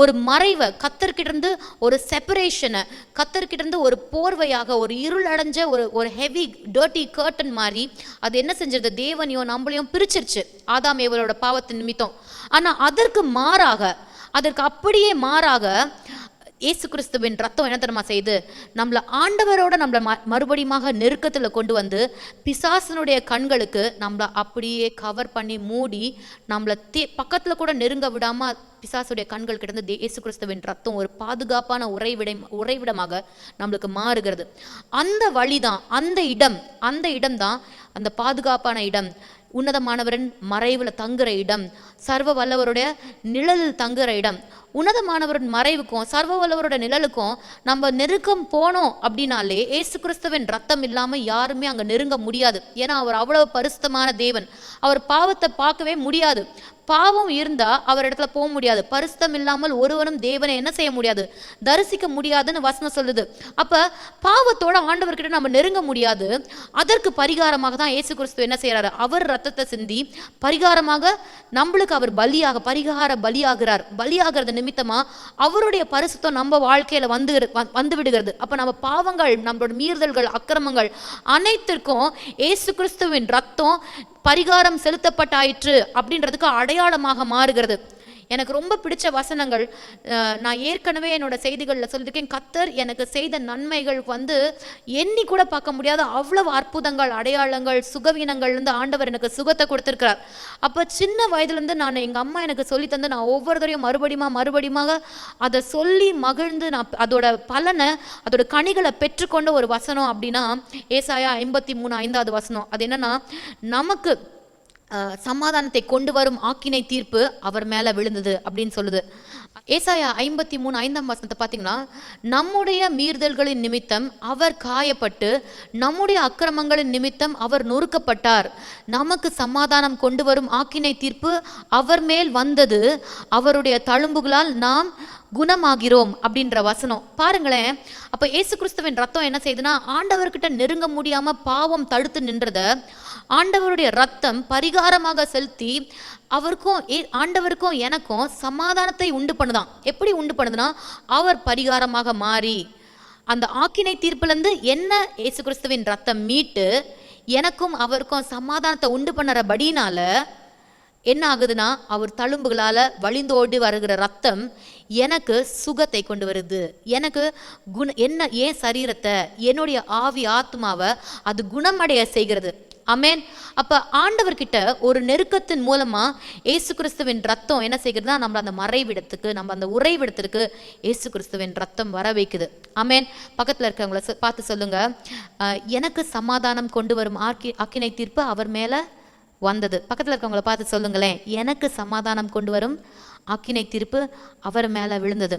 ஒரு மறைவை கத்தர்கிட்ட ஒரு செப்பரேஷனை கத்தர்கிட்ட ஒரு போர்வையாக ஒரு இருள் அடைஞ்ச ஒரு ஹெவி டர்ட்டி கர்டன் மாதிரி அது என்ன செஞ்சது, தேவனையும் நம்மளையும் பிரிச்சிருச்சு ஆதாம் ஏவலோட பாவத்தின் நிமித்தம். ஆனா அதற்கு அப்படியே மாறாக இயேசு கிறிஸ்துவின் ரத்தம் என்ன தெரியுமா செய்து, நம்மளை ஆண்டவரோட நம்மளை மறுபடியும் நெருக்கத்தில் கொண்டு பிசாசனுடைய கண்களுக்கு நம்மளை அப்படியே கவர் பண்ணி மூடி நம்மளை பக்கத்தில் கூட நெருங்க விடாமல் பிசாசுடைய கண்கள் கிட்ட இயேசு கிறிஸ்துவின் ரத்தம் ஒரு பாதுகாப்பான உறைவிடமாக நம்மளுக்கு மாறுகிறது. அந்த வழிதான், அந்த இடம் தான் அந்த பாதுகாப்பான இடம். உன்னதமானவரின் மறைவில் தங்குற இடம், சர்வ வல்லவருடைய நிழலில் தங்குற இடம். உன்னதமானவரின் மறைவுக்கும் சர்வ வல்லவரோட நிழலுக்கும் நம்ம நெருக்கம் போனோம் அப்படின்னாலே இயேசு கிறிஸ்துவின் ரத்தம் இல்லாமல் யாருமே அங்கே நெருங்க முடியாது. ஏன்னா அவர் அவ்வளவு பரிசுத்தமான தேவன். அவர் பாவத்தை பார்க்கவே முடியாது. பாவம் இருந்தா அவர் இடத்துல போக முடியாது. பரிசுத்தம் இல்லாமல் ஒருவனும் தேவனை என்ன செய்ய முடியாது, தரிசிக்க முடியாதுன்னு வசனம் சொல்லுது. அப்ப பாவத்தோட ஆண்டவர்கிட்ட நம்ம நெருங்க முடியாது. அதற்கு பரிகாரமாக தான் இயேசு கிறிஸ்து என்ன செய்யறாரு, அவர் ரத்தத்தை சிந்தி பரிகாரமாக நம்மளுக்கு அவர் பரிகார பலியாகிறது நிமித்தமா அவருடைய பரிசுத்தம் நம்ம வாழ்க்கையில வந்து விடுகிறது. அப்ப நம்ம பாவங்கள், நம்மளோட மீறுதல்கள், அக்கிரமங்கள் அனைத்திற்கும் இயேசு கிறிஸ்துவின் ரத்தம் பரிகாரம் செலுத்தப்பட்டாயிற்று அப்படின்றதுக்கு அடையாளமாக மாறுகிறது. எனக்கு ரொம்ப பிடிச்ச வசனங்கள், நான் ஏற்கனவே என்னோட செய்திகளில் சொல்லியிருக்கேன். கர்த்தர் எனக்கு செய்த நன்மைகள் எண்ணி கூட பார்க்க முடியாத அவ்வளவு அற்புதங்கள், அடையாளங்கள், சுகவீனங்கள்லேருந்து ஆண்டவர் எனக்கு சுகத்தை கொடுத்துருக்கிறார். அப்போ சின்ன வயதுலேருந்து நான் எங்கள் அம்மா எனக்கு சொல்லி தந்து நான் ஒவ்வொருத்தரையும் மறுபடியும் அதை சொல்லி மகிழ்ந்து நான் அதோட பலனை, அதோட கனிகளை பெற்றுக்கொண்ட ஒரு வசனம் அப்படின்னா ஏசாயா 53:5 வசனம். அது என்னன்னா, நமக்கு சமாதானத்தை கொண்டு வரும் ஆக்கினை தீர்ப்பு அவர் மேலே விழுந்தது அப்படின்னு சொல்லுது. ஏசாயா 53:5 வசனத்தை பார்த்தீங்கன்னா, நம்முடைய மீறுதல்களின் நிமித்தம் அவர் காயப்பட்டு நம்முடைய அக்கிரமங்களின் நிமித்தம் அவர் நொறுக்கப்பட்டார், நமக்கு சமாதானம் கொண்டு வரும் ஆக்கினை தீர்ப்பு அவர் மேல் வந்தது, அவருடைய தழும்புகளால் நாம் குணமாகிறோம் அப்படின்ற வசனம் பாருங்களேன். அப்போ இயேசு கிறிஸ்துவின் ரத்தம் என்ன செய்யுதுன்னா, ஆண்டவர்கிட்ட நெருங்க முடியாம பாவம் தடுத்து நின்றத ஆண்டவருடைய ரத்தம் பரிகாரமாக செலுத்தி ஆண்டவருக்கும் எனக்கும் சமாதானத்தை உண்டு பண்ணுதான். எப்படி உண்டு பண்ணுதுன்னா, அவர் பரிகாரமாக மாறி அந்த ஆக்கினை தீர்ப்புலேருந்து என்ன இயேசு கிறிஸ்துவின் ரத்தம் மீட்டு எனக்கும் அவருக்கும் சமாதானத்தை உண்டு பண்ணுறபடினால என்ன ஆகுதுன்னா, அவர் தழும்புகளால் வழிந்தோடி வருகிற ரத்தம் எனக்கு சுகத்தை கொண்டு வருது. எனக்கு என் சரீரத்தை, என்னுடைய ஆவி ஆத்மாவை அது குணமடைய செய்கிறது. ஆமென். அப்போ ஆண்டவர்கிட்ட ஒரு நெருக்கத்தின் மூலமாக இயேசு கிறிஸ்துவின் ரத்தம் என்ன செய்கிறதுனா, நம்ம அந்த மறைவிடத்துக்கு, நம்ம அந்த உறைவிடத்திற்கு இயேசு கிறிஸ்துவின் ரத்தம் வர வைக்குது. ஆமென். பக்கத்தில் இருக்கவங்கள பார்த்து சொல்லுங்க, எனக்கு சமாதானம் கொண்டு வரும் ஆக்கினை தீர்ப்பு அவர் மேலே வந்தது. பக்கத்தில் இருக்கவங்கள பார்த்து சொல்லுங்களேன், எனக்கு சமாதானம் கொண்டு வரும் ஆக்கினை தீர்ப்பு அவர் மேலே விழுந்தது.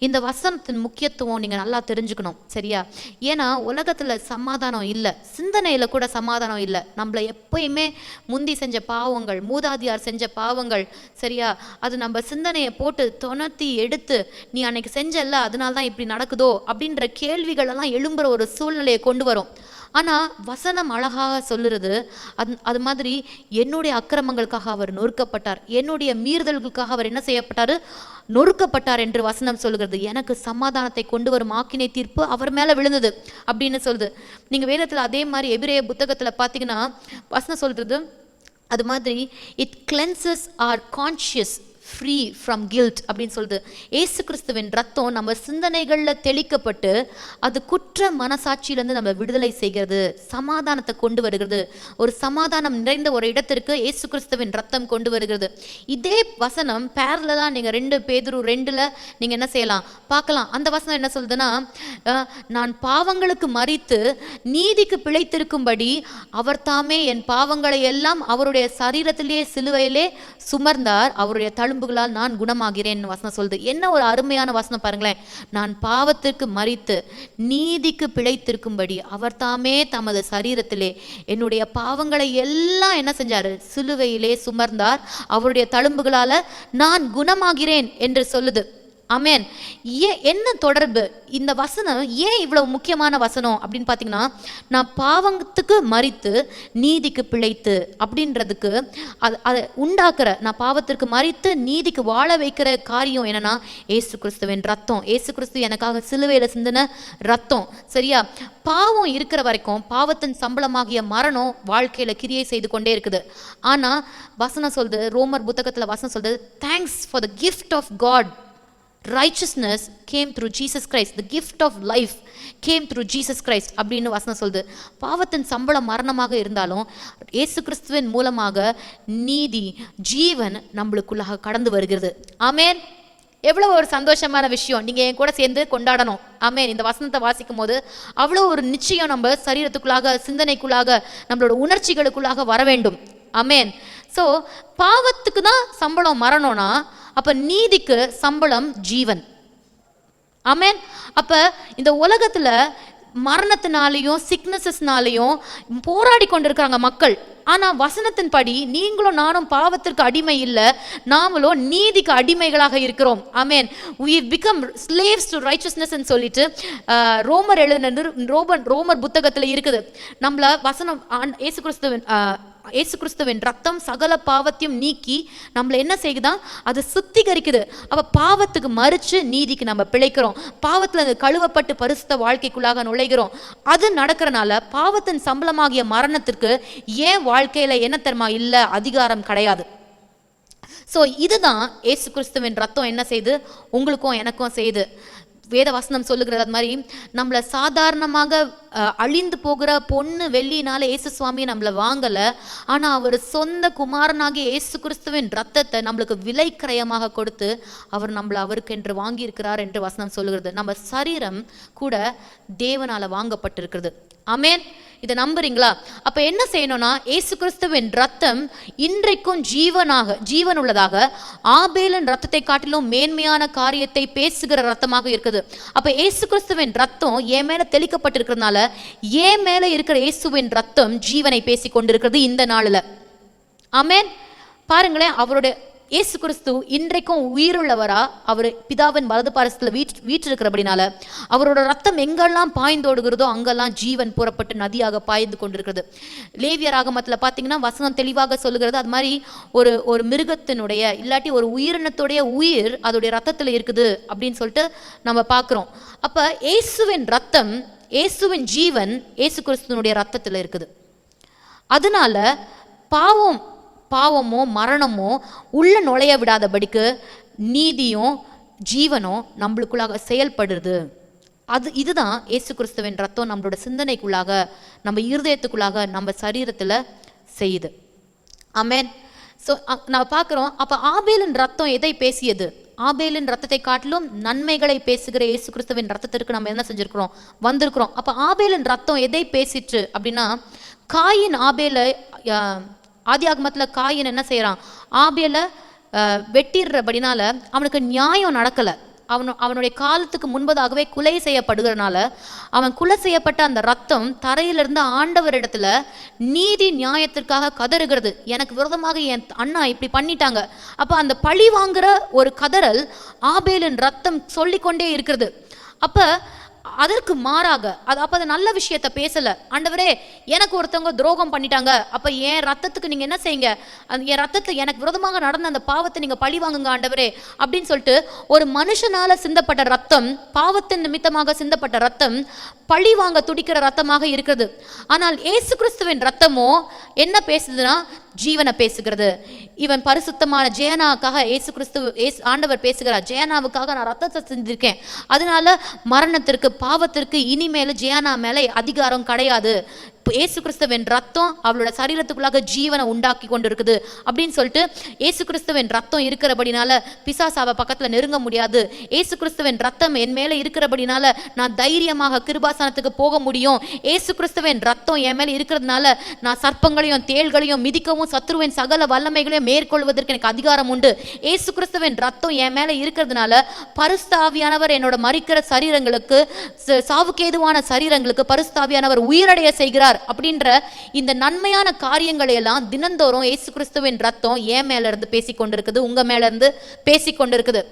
இந்த வசனத்தின் முக்கியத்துவம் நீங்கள் நல்லா தெரிஞ்சுக்கணும், சரியா? ஏன்னா உலகத்தில் சமாதானம் இல்லை, சிந்தனையில் கூட சமாதானம் இல்லை. நம்மளை எப்பயுமே முந்தி செஞ்ச பாவங்கள், மூதாதியார் செஞ்ச பாவங்கள், சரியா, அது நம்ம சிந்தனையை போட்டு தொணத்தி எடுத்து நீ அன்னைக்கு செஞ்சல்ல அதனால தான் இப்படி நடக்குதோ அப்படின்ற கேள்விகளெல்லாம் எழும்புற ஒரு சூழ்நிலையை கொண்டு வரும். ஆனால் வசனம் அழகாக சொல்லுறது, அது மாதிரி என்னுடைய அக்கிரமங்களுக்காக அவர் நொறுக்கப்பட்டார், என்னுடைய மீறுதல்களுக்காக அவர் என்ன செய்யப்பட்டார், நொறுக்கப்பட்டார் என்று வசனம் சொல்லுகிறது. எனக்கு சமாதானத்தை கொண்டு வரும் ஆக்கினை தீர்ப்பு அவர் மேலே விழுந்தது அப்படின்னு சொல்லுது. நீங்கள் வேதத்தில் அதே மாதிரி எபிரேய புத்தகத்தில் பார்த்தீங்கன்னா வசனம் சொல்கிறது, அது மாதிரி it cleanses our conscience free from guilt அப்படின்னு சொல்லுது. ஏசு கிறிஸ்துவின் ரத்தம் நம்ம சிந்தனைகளில் தெளிக்கப்பட்டு அது குற்ற மனசாட்சியிலேருந்து நம்ம விடுதலை செய்கிறது, சமாதானத்தை கொண்டு வருகிறது. ஒரு சமாதானம் நிறைந்த ஒரு இடத்திற்கு ஏசு கிறிஸ்துவின் ரத்தம் கொண்டு வருகிறது. இதே வசனம் பேரலா நீங்கள் 2 பேதுரு 2ல் நீங்கள் என்ன செய்யலாம் பார்க்கலாம். அந்த வசனம் என்ன சொல்லுதுன்னா, நான் பாவங்களுக்கு மரித்து நீதிக்கு பிழைத்திருக்கும்படி அவர் தாமே என் பாவங்களை எல்லாம் அவருடைய சரீரத்திலேயே சிலுவையிலே சுமர்ந்தார், அவருடைய தழும்புகளால் நான் குணமாகிறேன் வசனம் சொல்லுது. என்ன ஒரு அருமையான வசனம் பாருங்களேன். நான் பாவத்திற்கு மரித்து நீதிக்கு பிழைத்திருக்கும்படி அவர் தாமே தமது சரீரத்திலே என்னுடைய பாவங்களை எல்லாம் என்ன செஞ்சாரு, சிலுவையிலே சுமர்ந்தார், அவருடைய தழும்புகளால நான் குணமாகிறேன் என்று சொல்லுது. ஆமென். என்ன தொடர்பு இந்த வசனம், ஏன் இவ்வளவு முக்கியமான வசனம் அப்படின்னு பார்த்தீங்கன்னா, நான் பாவத்துக்கு மரித்து நீதிக்கு பிழைத்து அப்படின்றதுக்கு அதை உண்டாக்குற, நான் பாவத்திற்கு மரித்து நீதிக்கு வாழ வைக்கிற காரியம் என்னன்னா ஏசு கிறிஸ்துவின் ரத்தம். ஏசு கிறிஸ்து எனக்காக சிலுவையில் சிந்தின ரத்தம். சரியா? பாவம் இருக்கிற வரைக்கும் பாவத்தின் சம்பளமாகிய மரணம் வாழ்க்கையில கிரியை செய்து கொண்டே இருக்குது. ஆனா வசனம் சொல்லுது, ரோமர் புத்தகத்துல வசனம் சொல்லுது, thanks for the gift of God, righteousness came through Jesus Christ, the gift of life came through Jesus Christ அப்படின்னு வசனம் சொல்லுது. பாவத்தின் சம்பளம் மரணமாக இருந்தாலும் இயேசு கிறிஸ்துவின் மூலமாக நீதி, ஜீவன் நம்மளுக்குள்ளாக கடந்து வருகிறது. ஆமென். எவ்வளோ ஒரு சந்தோஷமான விஷயம், நீங்கள் என் கூட சேர்ந்து கொண்டாடணும். ஆமென். இந்த வசனத்தை வாசிக்கும் போது அவ்வளோ ஒரு நிச்சயம் நம்ம சரீரத்துக்குள்ளாக, சிந்தனைக்குள்ளாக, நம்மளோட உணர்ச்சிகளுக்குள்ளாக வர வேண்டும். ஆமென். ஸோ பாவத்துக்கு தான் சம்பளம் மரணம்னா, அப்ப நீதிக்கு சம்பளம் ஜீவன். ஆமென். அப்ப இந்த உலகத்துல மரணத்தினாலையும் சிக்னஸஸ்னாலையும் போராடி கொண்டிருக்கிறாங்க மக்கள். ஆனா வசனத்தின் படி நீங்களும் நானும் பாவத்திற்கு அடிமை இல்லை, நாமளும் நீதிக்கு அடிமைகளாக இருக்கிறோம். ஆமென். we become slaves to righteousness ன்னு சொல்லிட்டு ரோமர் புத்தகத்துல இருக்குது. நம்மள வசனம் ஏசு கிறிஸ்துவின் ரத்தம் சகல பாவத்தையும் நீக்கி நம்மளை என்ன செய்யுதான், அது சுத்திகரிக்குது. அப்ப பாவத்துக்கு மறிச்சு நீதிக்கு நம்ம பிழைக்கிறோம், பாவத்துல கழுவப்பட்டு பரிசுத்த வாழ்க்கைக்குள்ளாக நுழைகிறோம். அது நடக்கிறனால பாவத்தின் சம்பளமாகிய மரணத்திற்கு ஏன் வாழ்க்கையில என்ன தருமா இல்லை, அதிகாரம் கிடையாது. ஸோ இதுதான் ஏசு கிறிஸ்துவின் ரத்தம் என்ன செய்து உங்களுக்கும் எனக்கும் செய்து. வேத வசனம் சொல்லுகிறது அது மாதிரி நம்மளை சாதாரணமாக அழிந்து போகிற பொண்ணு வெள்ளினால இயேசு சுவாமியை நம்மளை வாங்கலை, ஆனால் அவர் சொந்த குமாரனாகிய இயேசு கிறிஸ்துவின் ரத்தத்தை நம்மளுக்கு விலை கிரயமாக கொடுத்து அவர் நம்மளை அவருக்கு என்று வாங்கியிருக்கிறார் என்று வசனம் சொல்லுகிறது. நம்ம சரீரம் கூட தேவனால் வாங்கப்பட்டிருக்கிறது. ஆமென். இதை நம்புறீங்களா? அப்ப என்ன செய்யணும்னா, இயேசு கிறிஸ்துவின் ரத்தம் இன்றைக்கும் ஜீவன் உள்ளதாக, ஆபேலின் ரத்தத்தை காட்டிலும் மேன்மையான காரியத்தை பேசுகிற ரத்தமாக இருக்குது. அப்ப இயேசு கிறிஸ்துவின் ரத்தம் என் மேல தெளிக்கப்பட்டிருக்கிறதுனால என் மேல இருக்கிற இயேசுவின் ரத்தம் ஜீவனை பேசி கொண்டிருக்கிறது இந்த நாளில். ஆமென். பாருங்களேன், அவருடைய இயேசு கிறிஸ்து இன்றைக்கும் உயிருள்ளவரா, அவர் பிதாவின் வலது பாரசத்தில் வீற்றிருக்கிறபடினால அவரோட ரத்தம் எங்கெல்லாம் பாய்ந்தோடுகிறதோ அங்கெல்லாம் ஜீவன் புறப்பட்டு நதியாக பாய்ந்து கொண்டிருக்கிறது. லேவியர் ஆகமத்தில் பார்த்தீங்கன்னா வசனம் தெளிவாக சொல்லுகிறது. அது மாதிரி ஒரு மிருகத்தினுடைய இல்லாட்டி ஒரு உயிரினத்துடைய உயிர் அதோடைய ரத்தத்தில் இருக்குது அப்படின்னு சொல்லிட்டு நம்ம பார்க்குறோம். அப்போ இயேசுவின் ரத்தம், இயேசுவின் ஜீவன் இயேசு கிறிஸ்துவனுடைய ரத்தத்தில் இருக்குது. அதனால பாவமோ மரணமோ உள்ள நுழைய விடாதபடிக்கு நீதியும் ஜீவனும் நம்மளுக்குள்ளாக செயல்படுறது. இதுதான் இயேசு கிறிஸ்துவின் ரத்தம் நம்மளோட சிந்தனைக்குள்ளாக, நம்ம இருதயத்துக்குள்ளாக, நம்ம சரீரத்தில் செய்யுது. ஆமென். ஸோ நான் பார்க்குறோம். அப்போ ஆபேலின் ரத்தம் எதை பேசியது? ஆபேலின் ரத்தத்தை காட்டிலும் நன்மைகளை பேசுகிற இயேசு கிறிஸ்துவின் ரத்தத்திற்கு நம்ம என்ன செஞ்சுருக்கிறோம், வந்திருக்கிறோம். அப்போ ஆபேலின் ரத்தம் எதை பேசிட்டு அப்படின்னா, காயின் ஆபேலை ஆதியாகமத்தில் காயின் என்ன செய்கிறான், ஆபேலை வெட்டிடுறபடினால அவனுக்கு நியாயம் நடக்கலை. அவனுடைய காலத்துக்கு முன்பதாகவே கொலை செய்யப்படுகிறனால அவன் கொலை செய்யப்பட்ட அந்த ரத்தம் தரையிலிருந்து ஆண்டவரிடத்துல நீதி நியாயத்திற்காக கதறுகிறது. எனக்கு விரோதமாக என் அண்ணா இப்படி பண்ணிட்டாங்க. அப்போ அந்த பழி வாங்குற ஒரு கதறல் ஆபேலின் ரத்தம் சொல்லிக்கொண்டே இருக்கிறது. அப்போ அதற்கு மாறாக அப்போ அது நல்ல விஷயத்த பேசலை. ஆண்டவரே, எனக்கு ஒருத்தவங்க துரோகம் பண்ணிட்டாங்க, அப்போ என் ரத்தத்துக்கு நீங்கள் என்ன செய்யுங்க, என் ரத்தத்தை எனக்கு விரோதமாக நடந்த அந்த பாவத்தை நீங்கள் பழி வாங்குங்க ஆண்டவரே அப்படின்னு சொல்லிட்டு ஒரு மனுஷனால் சிந்தப்பட்ட ரத்தம், பாவத்தின் நிமித்தமாக சிந்தப்பட்ட ரத்தம் பழி வாங்க துடிக்கிற ரத்தமாக இருக்கிறது. ஆனால் இயேசு கிறிஸ்துவின் ரத்தமோ என்ன பேசுதுன்னா ஜீவனை பேசுகிறது. இவன் பரிசுத்தமான ஜெயனாவுக்காக இயேசு கிறிஸ்து ஆண்டவர் பேசுகிறார், ஜெயனாவுக்காக நான் ரத்தத்தை சிந்திருக்கேன், அதனால மரணத்திற்கு பாவத்திற்கு இனிமேல் ஜெயனா மேலே அதிகாரம் கிடையாது. இயேசு கிறிஸ்துவின் ரத்தம் அவளோட சரீரத்துக்குள்ளாக ஜீவனை உண்டாக்கி கொண்டு இருக்குது அப்படின்னு சொல்லிட்டு, இயேசு கிறிஸ்துவின் ரத்தம் இருக்கிறபடினால பிசாசாவை பக்கத்தில் நெருங்க முடியாது, இயேசு கிறிஸ்துவின் ரத்தம் என் மேலே இருக்கிறபடினால நான் தைரியமாக கிருபாசனத்துக்கு போக முடியும், இயேசு கிறிஸ்துவின் ரத்தம் என் மேலே இருக்கிறதுனால நான் சர்ப்பங்களையும் தேள்களையும் மிதிக்கவும் சத்ருவின் சகல வல்லமைகளையும் மேற்கொள்வதற்கு எனக்கு அதிகாரம் உண்டு, இயேசு கிறிஸ்துவின் ரத்தம் என் மேலே இருக்கிறதுனால பரிசுத்தாவியானவர் என்னோட மரிக்கிற சரீரங்களுக்கு, சாவுக்கேதுவான சரீரங்களுக்கு பரிசுத்தாவியானவர் உயிரடைய செய்கிறார் அப்படின்ற இந்த நன்மையான காரியங்களை எல்லாம் தினந்தோறும் இயேசு கிறிஸ்துவின் ரத்தம் என் மேல இருந்து பேசிக்கொண்டிருக்குது, உங்க மேல இருந்து பேசிக்கொண்டிருக்குது.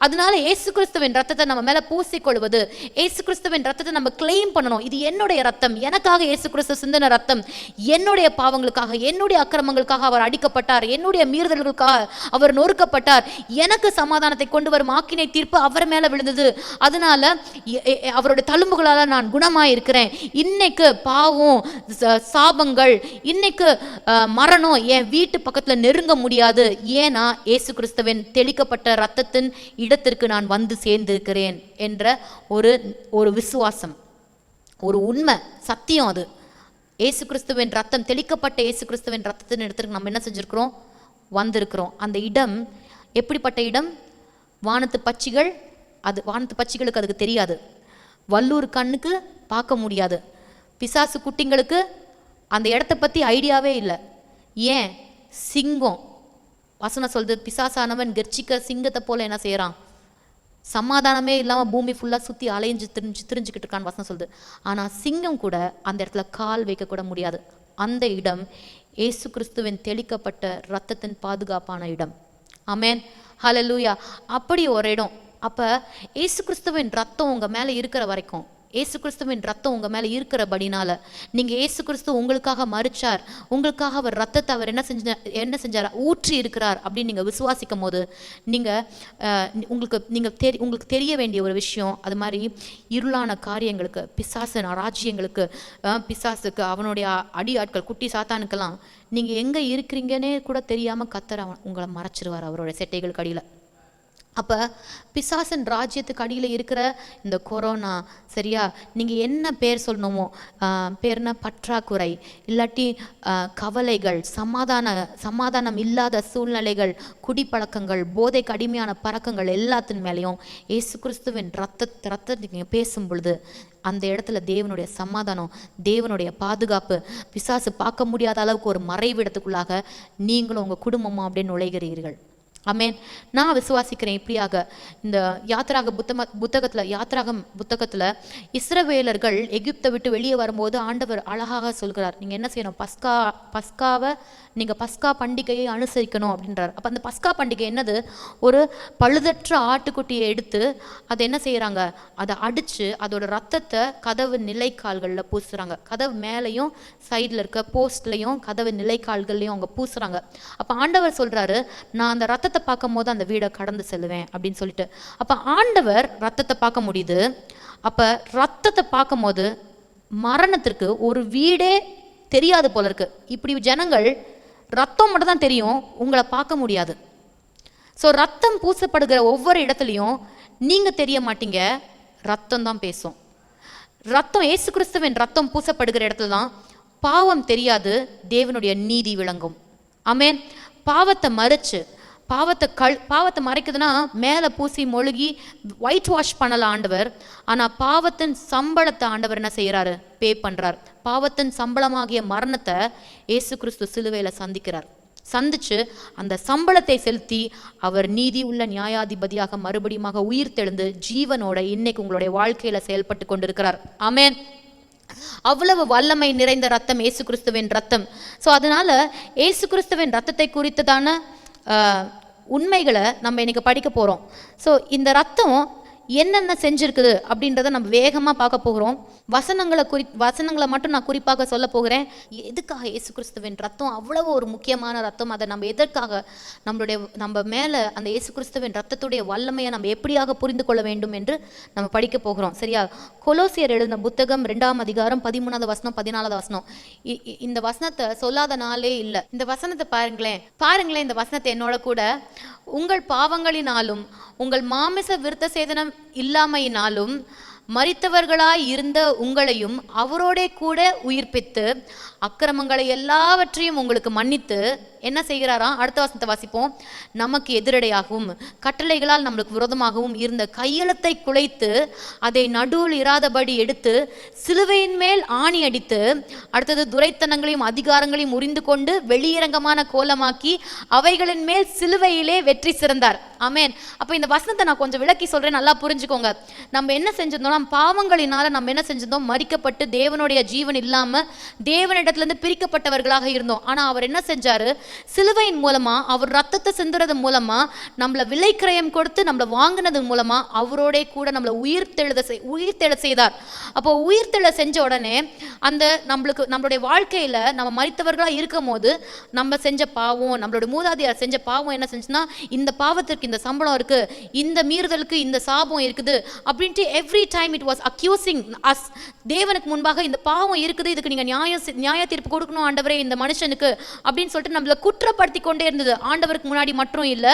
அதனால இயேசு கிறிஸ்துவின் ரத்தத்தை நம்ம மேல பூசிக்கொள்வது, இயேசு கிறிஸ்துவின் ரத்தத்தை நம்ம கிளைம் பண்ணணும். இது என்னுடைய ரத்தம், எனக்காக இயேசு கிறிஸ்து சிந்தின ரத்தம், என்னுடைய பாவங்களுக்காக என்னுடைய அக்கிரமங்களுக்காக அவர் அடிக்கப்பட்டார், என்னுடைய மீறுதல்களுக்காக அவர் நொறுக்கப்பட்டார், எனக்கு சமாதானத்தை கொண்டு வரும் ஆக்கினை தீர்ப்பு அவர் மேல விழுந்தது, அதனால அவருடைய தழும்புகளால நான் குணமாயிருக்கிறேன். இன்னைக்கு பாவம் சாபங்கள், இன்னைக்கு மரணம் என் வீட்டு பக்கத்துல நெருங்க முடியாது, ஏன்னா இயேசு கிறிஸ்துவின் தெளிக்கப்பட்ட ரத்தத்தின் இடத்திற்கு நான் வந்து சேர்ந்திருக்கிறேன் என்ற ஒரு விசுவாசம், ஒரு உண்மை, சத்தியம். அது இயேசு கிறிஸ்துவின் ரத்தம், தெளிக்கப்பட்ட இயேசு கிறிஸ்துவின் ரத்தத்தின் இடத்திற்கு நம்ம என்ன செஞ்சிருக்கிறோம், வந்திருக்கிறோம். அந்த இடம் எப்படிப்பட்ட இடம்? வானத்து பட்சிகள், அது வானத்து பட்சிகளுக்கு அதுக்கு தெரியாது, வல்லூர் கண்ணுக்கு பார்க்க முடியாது, பிசாசு குட்டிங்களுக்கு அந்த இடத்த பற்றி ஐடியாவே இல்லை. ஏன்? சிங்கம் வசனம் சொல்லுது, பிசாசானவன் கர்ச்சிக்க சிங்கத்தை போல என்ன செய்யறான், சமாதானமே இல்லாமல் பூமி ஃபுல்லாக சுற்றி அலைஞ்சு திரிஞ்சுக்கிட்டு இருக்கான்னு வசனம் சொல்லுது. ஆனால் சிங்கம் கூட அந்த இடத்துல கால் வைக்கக்கூட முடியாது. அந்த இடம் இயேசு கிறிஸ்துவின் தெளிக்கப்பட்ட இரத்தத்தின் பாதுகாப்பான இடம். ஆமென், ஹல்லேலூயா. அப்படி ஒரு இடம். அப்போ இயேசு கிறிஸ்துவின் ரத்தம் உங்கள் மேலே இருக்கிற வரைக்கும், இயேசு கிறிஸ்துவின் ரத்தம் உங்கள் மேலே இருக்கிறபடினால, நீங்கள் இயேசு கிறிஸ்து உங்களுக்காக மரிச்சார், உங்களுக்காக அவர் ரத்தத்தை அவர் என்ன செஞ்சார், ஊற்றி இருக்கிறார் அப்படின்னு நீங்கள் விசுவாசிக்கும் போது, உங்களுக்கு தெரிய வேண்டிய ஒரு விஷயம், அது மாதிரி இருளான காரியங்களுக்கு, பிசாசு ராஜ்யங்களுக்கு, பிசாசுக்கு, அவனுடைய அடியாட்கள் குட்டி சாத்தானுக்கெல்லாம் நீங்கள் எங்கே இருக்கிறீங்கன்னே கூட தெரியாமல் கர்த்தர் உங்களை மறைச்சிருவார் அவருடைய செட்டைகளுக்கு அடியில். அப்போ பிசாசன் ராஜ்யத்துக்கு அடியில் இருக்கிற இந்த கொரோனா, சரியா, நீங்கள் என்ன பேர் சொல்லணுமோ, பேர்னா பற்றாக்குறை, இல்லாட்டி கவலைகள், சமாதானம் இல்லாத சூழ்நிலைகள், குடிப்பழக்கங்கள், போதைக்கு அடிமையான பழக்கங்கள், எல்லாத்தின் மேலேயும் இயேசு கிறிஸ்துவின் ரத்தத்தை நீங்கள் பேசும் பொழுது அந்த இடத்துல தேவனுடைய சமாதானம், தேவனுடைய பாதுகாப்பு, பிசாசு பார்க்க முடியாத அளவுக்கு ஒரு மறைவிடத்துக்குள்ளாக நீங்களும் உங்கள் குடும்பமும் அப்படியே நுழைகிறீர்கள். ஆமென். நான் விசுவாசிக்கிறேன். இப்படியாக இந்த யாத்திராகம் புத்தகத்தில் இஸ்ரவேலர்கள் எகிப்தை விட்டு வெளியே வரும்போது ஆண்டவர் அழகாக சொல்கிறார், நீங்கள் என்ன செய்யணும், பஸ்காவை நீங்கள் பஸ்கா பண்டிகையை அனுசரிக்கணும் அப்படின்றார். அப்போ அந்த பஸ்கா பண்டிகை என்னது? ஒரு பழுதற்ற ஆட்டுக்குட்டியை எடுத்து அதை என்ன செய்கிறாங்க, அதை அடித்து அதோட ரத்தத்தை கதவு நிலைக்கால்களில் பூசுகிறாங்க. கதவு மேலேயும் சைடில் இருக்க போஸ்ட்லையும் கதவு நிலைக்கால்கள்லையும் அவங்க பூசுகிறாங்க. அப்போ ஆண்டவர் சொல்கிறாரு, நான் அந்த ரத்தத்தை பார்க்கும் போது அந்த வீடை கடந்து செல்லுவேன் அப்படின்னு சொல்லிட்டு. அப்போ ஆண்டவர் ரத்தத்தை பார்க்க முடியுது. அப்போ ரத்தத்தை பார்க்கும் போது மரணத்திற்கு ஒரு வீடே தெரியாது போல இருக்கு. இப்படி ஜனங்கள் ரத்தம் மட்டும் தான் தெரியும், உங்களை பார்க்க முடியாது. ஸோ ரத்தம் பூசப்படுகிற ஒவ்வொரு இடத்துலையும் நீங்கள் தெரிய மாட்டீங்க, ரத்தம் தான் பேசும். ரத்தம், இயேசு கிறிஸ்துவின் ரத்தம் பூசப்படுகிற இடத்துல தான் பாவம் தெரியாது, தேவனுடைய நீதி விளங்கும். ஆமென். பாவத்தை மறைச்சு, பாவத்தை மறைக்குதுன்னா மேலே பூசி மொழுகி ஒயிட் வாஷ் பண்ணலாம் ஆண்டவர். ஆனால் பாவத்தின் சம்பளத்தை ஆண்டவர் என்ன செய்கிறாரு, பே பண்ணுறார். பாவத்தின் சம்பளமாகிய மரணத்தை இயேசு கிறிஸ்து சிலுவையில் சந்திச்சு அந்த சம்பளத்தை செலுத்தி அவர் நீதி உள்ள நியாயாதிபதியாக மறுபடியும் உயிர் தெழுந்து ஜீவனோட இன்னைக்கு உங்களுடைய வாழ்க்கையில் செயல்பட்டு கொண்டிருக்கிறார். ஆமென். அவ்வளவு வல்லமை நிறைந்த ரத்தம் இயேசு கிறிஸ்துவின் ரத்தம். ஸோ அதனால இயேசு கிறிஸ்துவின் ரத்தத்தை குறித்ததான உண்மைகளை நம்ம இன்னைக்கு படிக்க போகிறோம். ஸோ இந்த ரத்தம் என்னென்ன செஞ்சுருக்குது அப்படின்றத நம்ம வேகமாக பார்க்க போகிறோம். வசனங்களை மட்டும் நான் குறிப்பாக சொல்ல போகிறேன். எதுக்காக இயேசு கிறிஸ்துவின் ரத்தம் அவ்வளவு ஒரு முக்கியமான ரத்தம், அதை நம்ம எதற்காக நம்ம மேலே அந்த இயேசு கிறிஸ்துவின் ரத்தத்துடைய வல்லமையை நம்ம எப்படியாக புரிந்து கொள்ள வேண்டும் என்று நம்ம படிக்க போகிறோம். சரியா? கொலோசியர் எழுதின புத்தகம் 2ஆம் அதிகாரம் 13வது வசனம் 14வது வசனம். இந்த வசனத்தை சொல்லாத நாளே இல்லை. இந்த வசனத்தை பாருங்களேன் இந்த வசனத்தை என்னோட கூட. உங்கள் பாவங்களினாலும் உங்கள் மாமிச விருத்த சேதனம் இல்லாமையினாலும் மரித்தவர்களாய் இருந்த உங்களையும் அவரோடே கூட உயிர்ப்பித்து அக்கிரமங்களை எல்லாவற்றையும் உங்களுக்கு மன்னித்து என்ன செய்கிறாராம்? அடுத்த வசனத்தை வாசிப்போம். நமக்கு எதிரடையாகவும் கட்டளைகளால் நம்மளுக்கு விரோதமாகவும் இருந்த கையெழுத்தை குலைத்து அதை நடுவில் இராதபடி எடுத்து சிலுவையின் மேல் ஆணி அடித்து, அடுத்தது துரைத்தனங்களையும் அதிகாரங்களையும் உரிந்து கொண்டு வெளியரங்கமான கோலமாக்கி அவைகளின் மேல் சிலுவையிலே வெற்றி சிறந்தார். ஆமேன். அப்போ இந்த வசனத்தை நான் கொஞ்சம் விளக்கி சொல்றேன், நல்லா புரிஞ்சுக்கோங்க. நம்ம என்ன செஞ்சிருந்தோம்? பாவங்களினால நம்ம என்ன செஞ்சிருந்தோம்? மரிக்கப்பட்டு தேவனுடைய ஜீவன் இல்லாம தேவனிடத்திலிருந்து பிரிக்கப்பட்டவர்களாக இருந்தோம். ஆனா அவர் என்ன செஞ்சாரு? சிலுவையின் மூலமா, அவர் ரத்தத்தை சிந்துறது மூலமா, நம்மள விலைக்கிரயம் கொடுத்து நம்மள வாங்கினது மூலமா அவரோட கூட நம்மள உயிர்த்தெழ செய்தார். அப்போ உயிர்த்தெழ செஞ்ச உடனே அந்த நம்மளுடைய வாழ்க்கையில நம்ம மரித்தவர்களா இருக்கும் போது நம்ம செஞ்ச பாவம், நம்மளுடைய மூதாதையார் செஞ்ச பாவம் என்ன செஞ்சுன்னா, இந்த பாவத்திற்கு இந்த சம்பளம் இருக்கு, இந்த மீறுதலுக்கு இந்த சாபம் இருக்குது அப்படின்ட்டு every time it was accusing us. தேவனுக்கு முன்பாக இந்த பாவம் இருக்குது, இதுக்கு நீங்க நியாய தீர்ப்பு கொடுக்கணும் ஆண்டவரே இந்த மனுஷனுக்கு அப்படின்னு சொல்லிட்டு நம்மள குற்றப்படுத்தி கொண்டே இருந்தது. ஆண்டவருக்கு முன்னாடி மட்டும் இல்ல,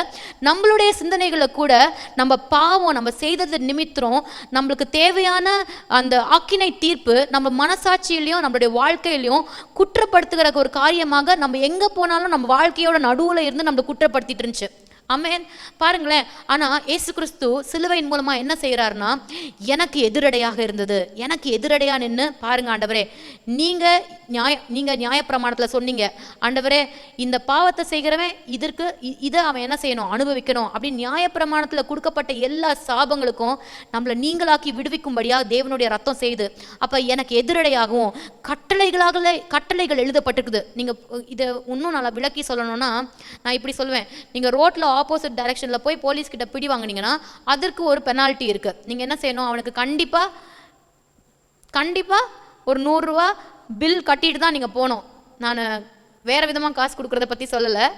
நம்மளுடைய சிந்தனைகளை கூட நம்ம பாவம் நம்ம செய்தது நிமித்தம் நம்மளுக்கு தேவையான அந்த ஆக்கினை தீர்ப்பு நம்ம மனசாட்சியிலையும் நம்மளுடைய வாழ்க்கையிலையும் குற்றப்படுத்துகிற ஒரு காரியமாக நம்ம எங்க போனாலும் நம்ம வாழ்க்கையோட நடுவுல இருந்து நம்மளை குற்றப்படுத்திட்டு இருந்துச்சு. ஆமென். பாருங்களேன். ஆனா இயேசு கிறிஸ்து சிலுவையின் மூலமா என்ன செய்யறாருன்னா, எனக்கு எதிரடையாக இருந்தது, எனக்கு எதிரடையா நின்று பாருங்க ஆண்டவரே, நீங்க நியாயப்பிரமாணத்துல சொன்னீங்க ஆண்டவரே, இந்த பாவத்தை செய்கிறவன் இதை அவன் என்ன செய்யணும்? அனுபவிக்கணும் அப்படின்னு நியாயப்பிரமாணத்துல கொடுக்கப்பட்ட எல்லா சாபங்களுக்கும் நம்மளை நீங்களாக்கி விடுவிக்கும்படியா தேவனுடைய ரத்தம் செய்து, அப்ப எனக்கு எதிரடையாகவும் கட்டளைகள் எழுதப்பட்டிருக்குது. நீங்க இதை இன்னும் நல்லா விளக்கி சொல்லணும்னா, நான் இப்படி சொல்லுவேன். நீங்க ரோட்ல ஆப்போசிட் டைரக்ஷன்ல போய் போலீஸ் கிட்ட பிடி வாங்கினீங்கன்னா அதற்கு ஒரு பெனால்ட்டி இருக்கு. நீங்க என்ன செய்யணும்? அவனுக்கு கண்டிப்பா ஒரு 100 ரூபா பில் கட்டிட்டு தான் நீங்க போகணும். நான் வேற விதமா காசு கொடுக்கறத பத்தி சொல்லல.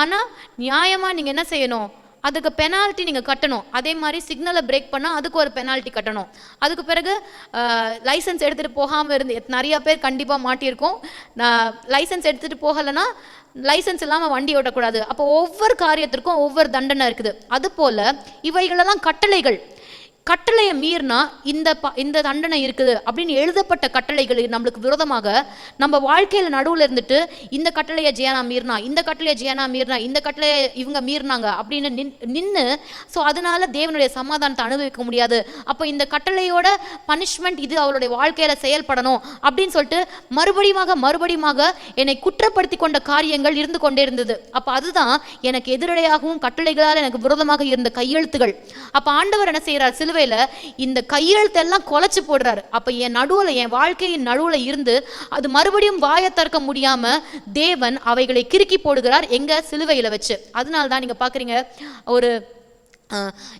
ஆனா நியாயமா நீங்க என்ன செய்யணும்? அதுக்கு பெனால்ட்டி நீங்கள் கட்டணும். அதே மாதிரி சிக்னலை பிரேக் பண்ணால் அதுக்கு ஒரு பெனால்ட்டி கட்டணும். அதுக்கு பிறகு லைசன்ஸ் எடுத்துகிட்டு போகாமல் இருந்து நிறையா பேர் கண்டிப்பாக மாட்டியிருக்கோம். லைசன்ஸ் எடுத்துகிட்டு போகலைன்னா லைசன்ஸ் இல்லாமல் வண்டி ஓட்டக்கூடாது. அப்போ ஒவ்வொரு காரியத்திற்கும் ஒவ்வொரு தண்டனை இருக்குது. அதுபோல் இவைகளெல்லாம் கட்டளையை மீறினா இந்த தண்டனை இருக்குது அப்படின்னு எழுதப்பட்ட கட்டளைகள் நம்மளுக்கு விரோதமாக நம்ம வாழ்க்கையில் நடுவில் இருந்துட்டு இந்த கட்டளையை ஜெயனா மீறினா, இந்த கட்டளையை ஜெயனா மீறினா, இந்த கட்டளையை இவங்க மீறினாங்க அப்படின்னு நின்று, ஸோ அதனால தேவனுடைய சமாதானத்தை அனுபவிக்க முடியாது. அப்போ இந்த கட்டளையோட பனிஷ்மெண்ட் இது அவளுடைய வாழ்க்கையில் செயல்படணும் அப்படின்னு சொல்லிட்டு மறுபடியுமாக என்னை குற்றப்படுத்தி கொண்ட காரியங்கள் இருந்து கொண்டே இருந்தது. அப்போ அதுதான் எனக்கு எதிரடையாகவும் கட்டளைகளால் எனக்கு விரோதமாக இருந்த கையெழுத்துகள். அப்போ ஆண்டவர் என்ன செய்கிறார்? சிலுவையில் இந்த கையெழுத்தெல்லாம் குலைச்சு போடுறாரு. அப்ப என் வாழ்க்கையின் நடுவுல இருந்து அது மறுபடியும் வாயை திறக்க முடியாம தேவன் அவைகளை கிறுக்கி போடுகிறார், எங்க? சிலுவையில வச்சு. அதனால தான் நீங்க பாக்குறீங்க, ஒரு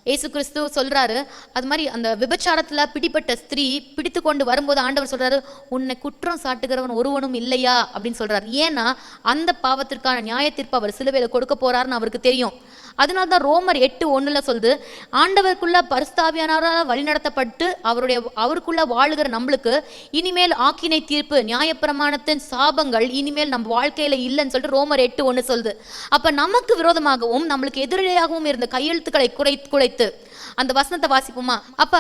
இயேசு கிறிஸ்து சொல்றாரு, அது மாதிரி அந்த விபச்சாரத்துல பிடிப்பட்ட ஸ்திரீ பிடித்து கொண்டு வரும்போது ஆண்டவர் சொல்றாரு, உன்னை குற்றம் சாட்டுகிறவன் ஒருவனும் இல்லையா அப்படின்னு சொல்றாரு. ஏன்னா அந்த பாவத்திற்கான நியாய தீர்ப்பு அவர் சிலுவையில கொடுக்க போறாருன்னு அவருக்கு தெரியும். அதனால தான் ரோமர் 8:1 சொல்லுது, ஆண்டவருக்குள்ள பரிசுத்தாவியானவரால் வழிநடத்தப்பட்டு அவருக்குள்ள வாழுகிற நம்மளுக்கு இனிமேல் ஆக்கினை தீர்ப்பு, நியாயப்பிரமாணத்தின் சாபங்கள் இனிமேல் நம்ம வாழ்க்கையில இல்லைன்னு சொல்லிட்டு ரோமர் 8:1 சொல்லுது. அப்ப நமக்கு விரோதமாகவும் நம்மளுக்கு எதிரியாகவும் இருந்த கையெழுத்துக்களை குலைத்து அந்த வசனத்தை வாசிப்போமா? அப்ப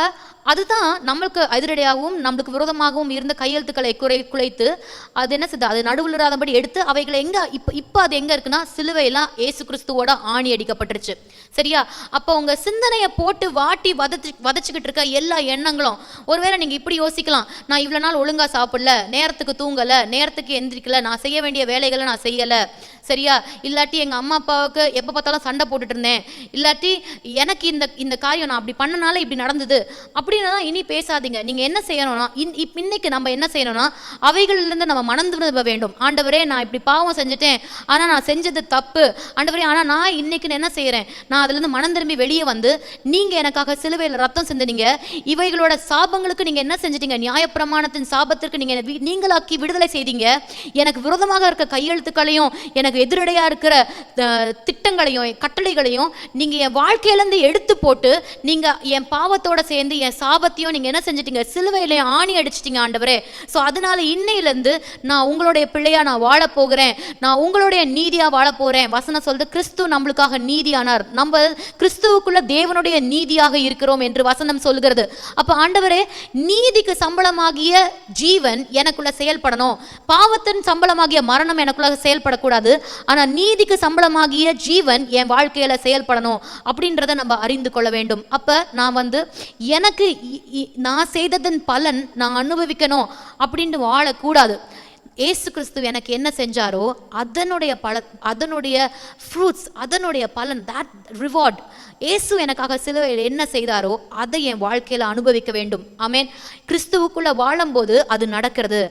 அதுதான் நம்மளுக்கு எதிரடையாகவும் நம்மளுக்கு விரோதமாகவும் இருந்த கையெழுத்துக்களை குலைத்து அது என்ன செய்யுது? அது நடுவில் இராதபடி எடுத்து அவைகளை எங்க இப்ப அது எங்க இருக்குன்னா சிலுவையெல்லாம் இயேசு கிறிஸ்துவோட ஆணி அடிக்கப்பட்டுருச்சு. சரியா? அப்போ உங்க சிந்தனையை போட்டு வாட்டி வதச்சுக்கிட்டு இருக்க எல்லா எண்ணங்களும், ஒருவேளை நீங்க இப்படி யோசிக்கலாம், நான் இவ்வளவு நாள் ஒழுங்கா சாப்பிடல, நேரத்துக்கு தூங்கல, நேரத்துக்கு எந்திரிக்கல, நான் செய்ய வேண்டிய வேலைகளை நான் செய்யல, சரியா? இல்லாட்டி எங்க அம்மா அப்பாவுக்கு எப்ப பார்த்தாலும் சண்டை போட்டுட்டு இருந்தேன், இல்லாட்டி எனக்கு இந்த காரியம் நான் அப்படி பண்ணனால இப்படி நடந்தது, அப்படி அப்படின்னா இனி பேசாதீங்க. நீங்க என்ன செய்யணும்னா இன்னைக்கு நம்ம என்ன செய்யணும்னா அவைகளிலிருந்து நம்ம மனம் திரும்ப வேண்டும். ஆண்டவரே, நான் இப்படி பாவம் செஞ்சுட்டேன், ஆனா நான் செஞ்சது தப்பு ஆண்டவரே, ஆனா நான் இன்னைக்கு என்ன செய்யறேன், நான் அதுல இருந்து மனம் திரும்பி வெளியே வந்து நீங்க எனக்காக சிலுவையில் ரத்தம் சிந்தினீங்க, இவைகளோட சாபங்களுக்கு நீங்க என்ன செஞ்சிட்டீங்க, நியாயப்பிரமாணத்தின் சாபத்திற்கு நீங்க நீங்களாக்கி விடுதலை செய்தீங்க, எனக்கு விரோதமாக இருக்க கையெழுத்துக்களையும் எனக்கு எதிரடையா இருக்கிற திட்டங்களையும் கட்டளைகளையும் நீங்க என் வாழ்க்கையிலேருந்து எடுத்து போட்டு நீங்க என் பாவத்தோட சேர்ந்து என் சாபத்தையும் நீங்க என்ன செஞ்சிட்டீங்க, சிலுவையில ஆணி அடிச்சிட்டீங்க ஆண்டவரே. ஸோ அதனால இன்னையிலேருந்து நான் உங்களுடைய பிள்ளையா நான் வாழ போகிறேன், நான் உங்களுடைய நீதியா வாழ போறேன். வசனம் சொல்றது கிறிஸ்து நம்மளுக்காக நீதியானார், நம்ம கிறிஸ்துவுக்குள்ள தேவனுடைய நீதியாக இருக்கிறோம் என்று வசனம் சொல்கிறது. அப்ப ஆண்டவரே, நீதிக்கு சம்பளமாகிய ஜீவன் எனக்குள்ள செயல்படணும், பாவத்தின் சம்பளமாகிய மரணம் எனக்குள்ள செயல்படக்கூடாது, ஆனா நீதிக்கு சம்பளமாகிய ஜீவன் என் வாழ்க்கையில செயல்படணும் அப்படின்றத நம்ம அறிந்து கொள்ள வேண்டும். அப்ப நான் எனக்கு நான் செய்ததன் பலன் நான் அனுபவிக்கணும் அப்படின்னு வாழக்கூடாது. ஏசு கிறிஸ்து எனக்கு என்ன செஞ்சாரோ அதனுடைய ஃப்ரூட்ஸ், அதனுடைய பலன், தட் ரிவார்ட், ஏசு எனக்காக சிலுவையில் என்ன செய்தாரோ அதை என் வாழ்க்கையில் அனுபவிக்க வேண்டும். ஆமேன். கிறிஸ்துவுக்குள்ள வாழும்போது அது நடக்கிறது.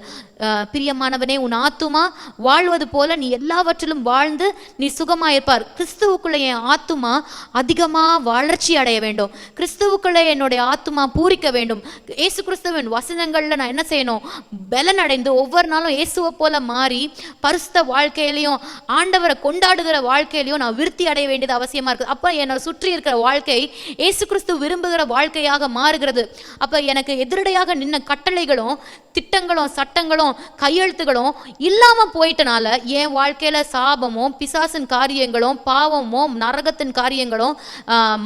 பிரியமானவனே, உன் ஆத்துமா வாழ்வது போல நீ எல்லாவற்றிலும் வாழ்ந்து நீ சுகமாயிருப்பார். கிறிஸ்துவுக்குள்ள என் ஆத்துமா அதிகமாக வளர்ச்சி அடைய வேண்டும், கிறிஸ்துவுக்குள்ள என்னுடைய ஆத்துமா பூரிக்க வேண்டும். ஏசு கிறிஸ்துவின் வசனங்கள்ல நான் என்ன செய்யணும், பலன் அடைந்து ஒவ்வொரு நாளும் இயேசுவை போல மாறி பரிசுத்த வாழ்க்கையிலையும் ஆண்டவரை கொண்டாடுகிற வாழ்க்கையிலையும் நான் விருத்தி அடைய வேண்டியது அவசியமா இருக்குது. அப்ப என்னோட சுற்றி இருக்கிற வாழ்க்கை இயேசு கிறிஸ்து விரும்புகிற வாழ்க்கையாக மாறுகிறது. அப்ப எனக்கு எதிரடையாக நின்ன கட்டளைகளும் திட்டங்களும் சட்டங்களும் கையெழுத்துகளும் இல்லாம போயிட்டனால என் வாழ்க்கையில சாபமும் பிசாசின் காரியங்களும் பாவமும் நரகத்தின் காரியங்களும்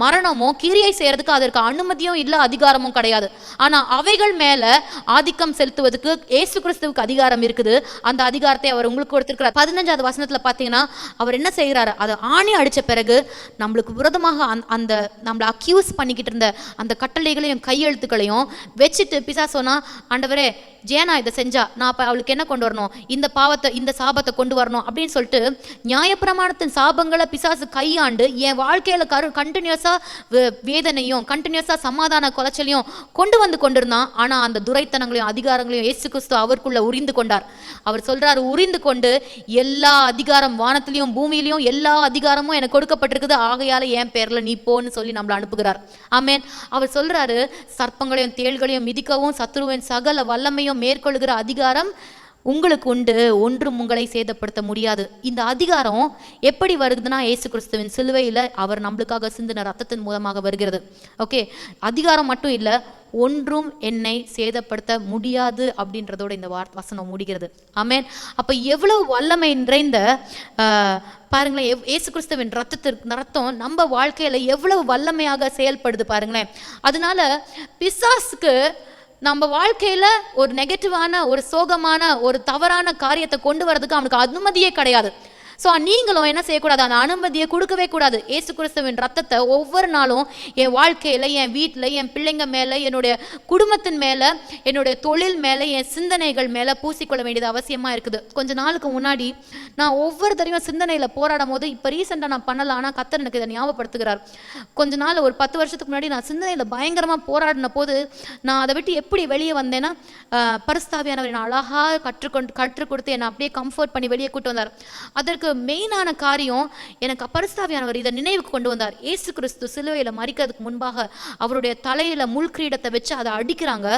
மரணமும் கிரியை செய்யறதுக்கு அதற்கு அனுமதியும் இல்லை, அதிகாரமும் கிடையாது. ஆனா அவைகள் மேல ஆதிக்கம் செலுத்துவதற்கு இயேசு கிறிஸ்துவுக்கு அதிகாரம் இருக்குது. அந்த அதிகாரத்தை அவர் உங்களுக்கு கொடுத்திருக்கிறார். 15வது வசனத்துல பாத்தீங்கன்னா அவர் என்ன செய்கிறாரு, அதை ஆணி அடிச்ச பிறகு நம்மளுக்கு விரோதமாக அந்த நம்மளை அக்யூஸ் பண்ணிக்கிட்டு இருந்த அந்த கட்டளைகளையும் கையெழுத்துக்களையும் வச்சுட்டு பிசாசு சொன்னா, ஆண்டவரே ஜேனா இதை செஞ்சா நான் அப்ப அவளுக்கு என்ன கொண்டு வரணும், இந்த பாவத்தை இந்த சாபத்தை கொண்டு வரணும் அப்படின்னு சொல்லிட்டு நியாயப்பிரமாணத்தின் சாபங்களை பிசாசு கையாண்டு என் வாழ்க்கையில கண்டினியூஸா வேதனையும் கண்டினியூஸா சமாதான குலைச்சலையும் கொண்டிருந்தான். ஆனா அந்த துரைத்தனங்களையும் அதிகாரங்களையும் இயேசு கிறிஸ்து அவருக்குள்ள உரிந்து கொண்டார். அவர் சொல்றாரு, உரிந்து கொண்டு எல்லா அதிகாரம் வானத்திலையும் பூமியிலையும் எல்லா அதிகாரமும் எனக்கு கொடுக்கப்பட்டிருக்குது, ஆகையால என் பேர்ல நீ போன்னு சொல்லி நம்மளை அனுப்புகிறார். ஆமேன். அவர் சொல்றாரு, சர்ப்பங்களையும் தேள்களையும் மிதிக்கவும் சத்துருவின் சகல வல்லமையும் மேற்கொள்கிற அதிகாரம் உங்களுக்கு உண்டு, ஒன்றும் உங்களை சேதப்படுத்த முடியாது. இந்த அதிகாரம் எப்படி வருதுன்னா இயேசு கிறிஸ்துவின் சிலுவையில் அவர் நம்மளுக்காக சிந்தின ரத்தத்தின் மூலமாக வருகிறது. ஓகே, அதிகாரம் மட்டும் இல்லை, ஒன்றும் என்னை சேதப்படுத்த முடியாது அப்படின்றதோட இந்த வசனம் முடிகிறது. ஆமேன். அப்ப எவ்வளவு வல்லமை நிறைந்த பாருங்களேன், இயேசு கிறிஸ்துவின் ரத்தம் நம்ம வாழ்க்கையில எவ்வளவு வல்லமையாக செயல்படுது பாருங்களேன். அதனால பிசாசுக்கு நம்ம வாழ்க்கையில ஒரு நெகட்டிவான ஒரு சோகமான ஒரு தவறான காரியத்தை கொண்டு வரதுக்கு அவனுக்கு அனுமதியே கிடையாது. ஸோ நீங்களும் என்ன செய்யக்கூடாது, அந்த அனுமதியை கொடுக்கவே கூடாது. இயேசு கிறிஸ்துவின் ரத்தத்தை ஒவ்வொரு நாளும் என் வாழ்க்கையில், என் வீட்டில், என் பிள்ளைங்க மேலே, என்னுடைய குடும்பத்தின் மேலே, என்னுடைய தொழில் மேலே, என் சிந்தனைகள் மேலே பூசிக்கொள்ள வேண்டியது அவசியமாக இருக்குது. கொஞ்ச நாளுக்கு முன்னாடி நான் ஒவ்வொரு தடையும் சிந்தனையில் போராடும் போது, இப்போ ரீசெண்டாக நான் பண்ணலாம், ஆனால் கர்த்தர் எனக்கு இதை ஞாபகப்படுத்துகிறார். கொஞ்ச நாள் ஒரு 10 வருஷத்துக்கு முன்னாடி நான் சிந்தனையில் பயங்கரமாக போராடின போது நான் அதை விட்டு எப்படி வெளியே வந்தேன்னா, பரிசுத்தாவியானவர் என்னை அழகாக கற்றுக் கொடுத்து என்னை அப்படியே கம்ஃபர்ட் பண்ணி வெளியே கூட்டு வந்தார். அதற்கு மெயினான காரியம் எனக்கு பரிசுத்தாவியானவர் இதை நினைவுக்கு கொண்டு வந்தார். இயேசு கிறிஸ்து சிலுவையில் மரிக்கிறதுக்கு முன்பாக அவருடைய தலையில முள் கிரீடத்தை வச்சு அதை அடிக்கிறாங்க.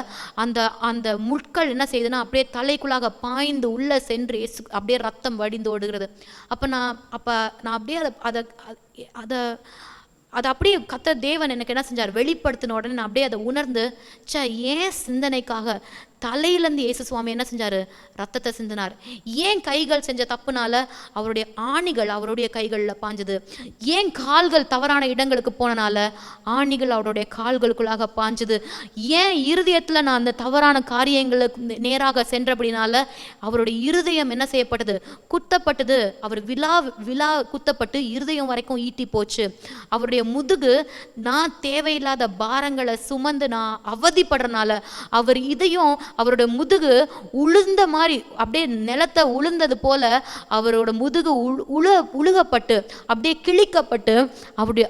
அந்த முட்கள் என்ன செய்யுதுன்னா அப்படியே தலைக்குள்ளாக பாய்ந்து உள்ள சென்று அப்படியே ரத்தம் வடிந்து ஓடுகிறது. அப்ப நான் அப்படியே அதை அப்படியே கர்த்தர் தேவன் எனக்கு என்ன செஞ்சார், வெளிப்படுத்தின உடனே நான் அப்படியே அதை உணர்ந்து, ஏன் சிந்தனைக்காக தலையிலேருந்து இயேசு சுவாமி என்ன செஞ்சார், ரத்தத்தை சிந்தினார். ஏன் கைகள் செஞ்ச தப்புனால அவருடைய ஆணிகள் அவருடைய கைகளில் பாஞ்சது, ஏன் கால்கள் தவறான இடங்களுக்கு போனனால ஆணிகள் அவருடைய கால்களுக்குள்ளாக பாஞ்சது, ஏன் இருதயத்தில் நான் அந்த தவறான காரியங்களுக்கு நேராக சென்றபடினால அவருடைய இருதயம் என்ன செய்யப்பட்டது, குத்தப்பட்டது. அவர் விழா குத்தப்பட்டு இருதயம் வரைக்கும் ஈட்டி போச்சு. அவருடைய முதுகு நான் தேவையில்லாத பாரங்களை சுமந்து நான் அவதிப்படுறனால அவர் இதையும் அவருடைய முதுகு உளுந்த மாதிரி அப்படியே நிலத்தை உளுந்தது போல அவரோட முதுகு உழுகப்பட்டு அப்படியே கிழிக்கப்பட்டு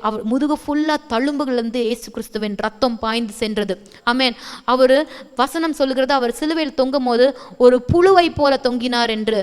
அவர் முதுகு ஃபுல்லா தழும்புகளிலிருந்து இயேசு கிறிஸ்துவின் ரத்தம் பாய்ந்து சென்றது. ஆமென். அவர் வசனம் சொல்லுகிறது, அவர் சிலுவையில் தொங்கும் போது ஒரு புழுவை போல தொங்கினார் என்று.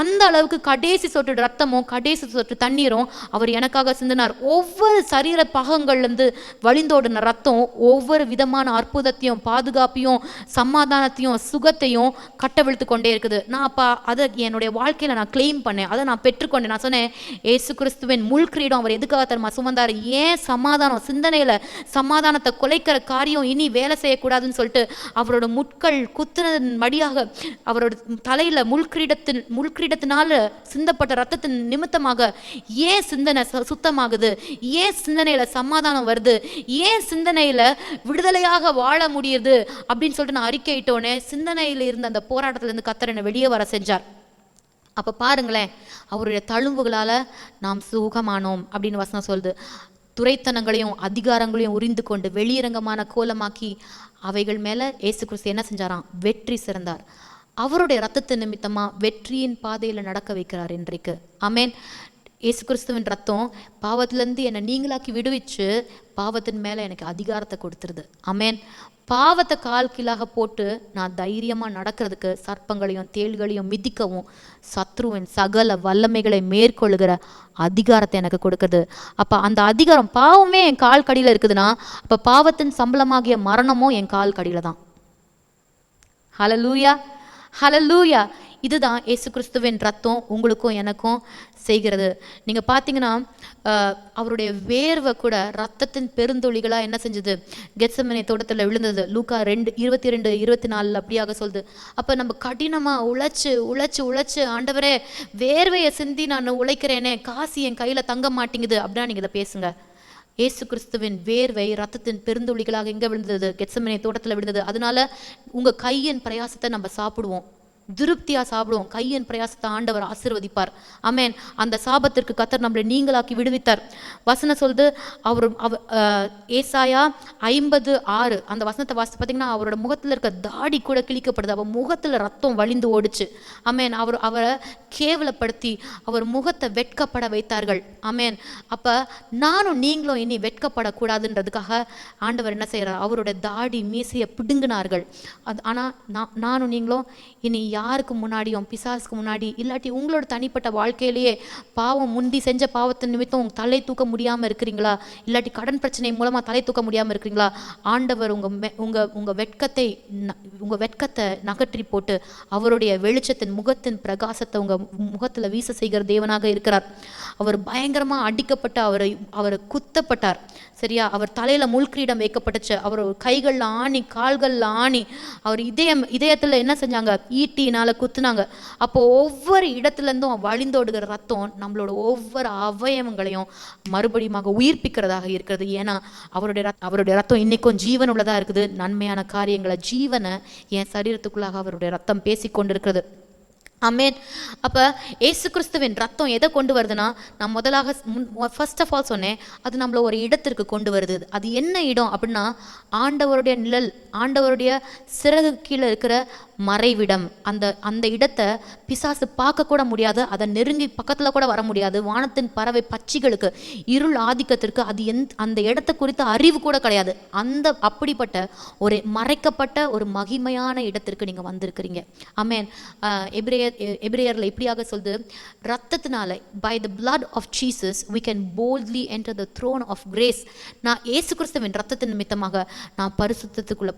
அந்த அளவுக்கு கடைசி சொட்டு ரத்தமும் கடைசி சொட்டு தண்ணீரும் அவர் எனக்காக சிந்தினார். ஒவ்வொரு சரீர பாகங்கள்லேருந்து வழிந்தோடின ரத்தம் ஒவ்வொரு விதமான அற்புதத்தையும் பாதுகாப்பையும் சமாதானத்தையும் சுகத்தையும் கட்டவிழ்த்து கொண்டே இருக்குது. நான் அப்போ அதை என்னுடைய வாழ்க்கையில் நான் கிளைம் பண்ணேன், அதை நான் பெற்றுக்கொண்டேன். நான் சொன்னேன், ஏசு கிறிஸ்துவின் முள் கிரீடம் அவர் எதுக்காக தருமா சுமந்தார்? ஏன் சமாதானம் சிந்தனையில் சமாதானத்தை குலைக்கிற காரியம் இனி வேலை செய்யக்கூடாதுன்னு சொல்லிட்டு அவரோட முட்கள் குத்துனதன் மடியாக அவரோட தலையில முள்கிரீடத்தினால சிந்தப்பட்ட ரத்தத்தின் நிமித்தமாக ஏன் சிந்தனை சுத்தமாகுது, ஏன் சிந்தனையில சமாதானம் வருது, ஏன் சிந்தனையில விடுதலையாக வாழ முடியுது அப்படின்னு சொல்லிட்டு நான் அறிக்கையிட்டோன்னே சிந்தனையில இருந்த அந்த போராட்டத்துல இருந்து கர்த்தர் என்னை வெளியே வர செஞ்சார். அப்ப பாருங்களேன், அவருடைய தழும்புகளால நாம் சுகமானோம் அப்படின்னு வசனம் சொல்லுது. துரைத்தனங்களையும் அதிகாரங்களையும் உரிந்து கொண்டு வெளியரங்கமான கோலமாக்கி அவைகள் மேல இயேசு கிறிஸ்து என்ன செஞ்சாராம்? வெற்றி சிறந்தார். அவருடைய ரத்தத்தின் நிமித்தமா வெற்றியின் பாதையில நடக்க வைக்கிறார் இன்றைக்கு. ஆமென். இயேசு கிறிஸ்துவின் ரத்தம் பாவத்திலேருந்து என்னை நீங்களாக்கி விடுவிச்சு பாவத்தின் மேல எனக்கு அதிகாரத்தை கொடுத்துருது. ஆமென். பாவத்தை கால் கீழாக போட்டு நான் தைரியமாக நடக்கிறதுக்கு சர்ப்பங்களையும் தேள்களையும் மிதிக்கவும் சத்ருவின் சகல வல்லமைகளை மேற்கொள்ளுகிற அதிகாரத்தை எனக்கு கொடுக்குது. அப்போ அந்த அதிகாரம், பாவமே என் கால் கடியில் இருக்குதுன்னா அப்போ பாவத்தின் சம்பளமாகிய மரணமும் என் கால் கடியில் தான். ஹல்லேலூயா, ஹல்லேலூயா. இதுதான் இயேசு கிறிஸ்துவின் ரத்தம் உங்களுக்கும் எனக்கும் செய்கிறது. நீங்கள் பார்த்தீங்கன்னா அவருடைய வேர்வை கூட ரத்தத்தின் பெருந்தொழிகளாக என்ன செஞ்சது? கெத்செமனே தோட்டத்தில் விழுந்தது. லூக்கா 2:22-24 அப்படியாக சொல்லுது. அப்போ நம்ம கடினமாக உழைச்சு ஆண்டவரே வேர்வையை சிந்தி நான் உழைக்கிறேனே, காசு என் கையில் தங்க மாட்டேங்குது அப்படின்னா நீங்கள் இதை பேசுங்க. இயேசு கிறிஸ்துவின் வேர்வை ரத்தத்தின் பெருந்தொழிகளாக எங்கே விழுந்தது? கெத்செமனே தோட்டத்தில் விழுந்தது. அதனால உங்கள் கையின் பிரயாசத்தை நம்ம சாப்பிடுவோம், திருப்தியா சாப்பிடுவோம். கையின் பிரயாசத்தை ஆண்டவர் ஆசீர்வதிப்பார். ஆமென். அந்த சாபத்திற்கு கர்த்தர் நம்மளை நீங்களாக்கி விடுவித்தார். வசனம் சொல்லுது, ஏசாயா 50:6 அந்த வசனத்தை வாசித்து பார்த்தீங்கன்னா அவரோட முகத்தில் இருக்க தாடி கூட கிழிக்கப்படுது. அவர் முகத்தில் ரத்தம் வழிந்து ஓடிச்சு. ஆமென். அவரை கேவலப்படுத்தி அவர் முகத்தை வெட்கப்பட வைத்தார்கள். ஆமென். அப்போ நானும் நீங்களும் இனி வெட்கப்படக்கூடாதுன்றதுக்காக ஆண்டவர் என்ன செய்கிறார்? அவரோட தாடி மீசையை பிடுங்கினார்கள். ஆனால் நானும் நீங்களும் இனி யாருக்கு முன்னாடியும் பிசாசுக்கு முன்னாடி இல்லாட்டி உங்களோட தனிப்பட்ட வாழ்க்கையிலேயே பாவம் முந்தி செஞ்ச பாவத்தின் நிமித்தம் தலை தூக்க முடியாமல் இருக்கிறீங்களா, இல்லாட்டி கடன் பிரச்சனை மூலமாக தலை தூக்க முடியாமல் இருக்கிறீங்களா, ஆண்டவர் உங்கள் வெட்கத்தை நகற்றி போட்டு அவருடைய வெளிச்சத்தின் முகத்தின் பிரகாசத்தை உங்கள் முகத்தில் வீச செய்கிற தேவனாக இருக்கிறார். அவர் பயங்கரமாக அடிக்கப்பட்டு அவரை குத்தப்பட்டார். சரியா? அவர் தலையில் முள்கிரீடம் வைக்கப்பட்டுச்சு. அவர் கைகளில் ஆணி, கால்களில் ஆணி, அவர் இதயத்தில் என்ன செஞ்சாங்க? ஈட்டினால குத்துனாங்க. அப்போ ஒவ்வொரு இடத்துலேருந்தும் வழிந்தோடுகிற ரத்தம் நம்மளோட ஒவ்வொரு அவயவங்களையும் மறுபடியும் உயிர்ப்பிக்கிறதாக இருக்கிறது. ஏன்னா அவருடைய ரத்தம் இன்னைக்கும் ஜீவன் உள்ளதாக இருக்குது. நன்மையான காரியங்களை ஜீவனை என் சரீரத்துக்குள்ளாக அவருடைய ரத்தம் பேசிக்கொண்டிருக்கிறது. ஆமென். அப்போ ஏசு கிறிஸ்துவின் ரத்தம் எதை கொண்டு வருதுன்னா, நான் முதலாக ஃபர்ஸ்ட் ஆஃப் ஆல் சொன்னேன், அது நம்மள ஒரு இடத்திற்கு கொண்டு வருது. அது என்ன இடம் அப்படின்னா, ஆண்டவருடைய நிழல், ஆண்டவருடைய சிறகு கீழே இருக்கிற மறைவிடம். அந்த இடத்தை பிசாசு பார்க்க கூட முடியாது, அதை நெருங்கி பக்கத்தில் கூட வர முடியாது. வானத்தின் பறவை பட்சிகளுக்கு இருள் ஆதிக்கத்திற்கு அது அந்த இடத்தை குறித்த அறிவு கூட கிடையாது. அப்படிப்பட்ட ஒரு மறைக்கப்பட்ட ஒரு மகிமையான இடத்திற்கு நீங்கள் வந்திருக்கிறீங்க. ஆமென். எபிரேயர்ல இப்படியாக சொல்லுது, ரத்தத்தினால by the blood of Jesus we can boldly enter the throne of grace. நான் இயேசு கிறிஸ்துவின் ரத்தத்தின் நிமித்தமாக நான் பரிசுத்தத்துக்குள்ள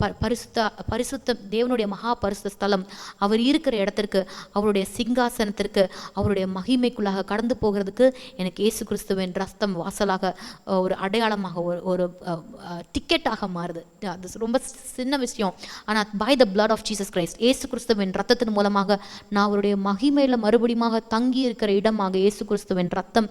பரிசுத்த தேவனுடைய மகா பரிசுத்த ஸ்தலம், அவர் இருக்கிற இடத்திற்கு, அவருடைய சிங்காசனத்திற்கு, அவருடைய மகிமைக்குள்ளாக கடந்து போகிறதுக்கு எனக்கு இயேசு கிறிஸ்துவின் ரத்தம் வாசலாக, ஒரு அடையாளமாக, ஒரு டிக்கெட்டாக மாறுது. அது ரொம்ப சின்ன விஷயம். ஆனால் by the blood of Jesus Christ, இயேசு கிறிஸ்துவின் ரத்தத்தின் மூலமாக நான் அவருடைய மகிமையில மறுபடியும் தங்கி இருக்கிற இடமாக இயேசு கிறிஸ்துவின் ரத்தம்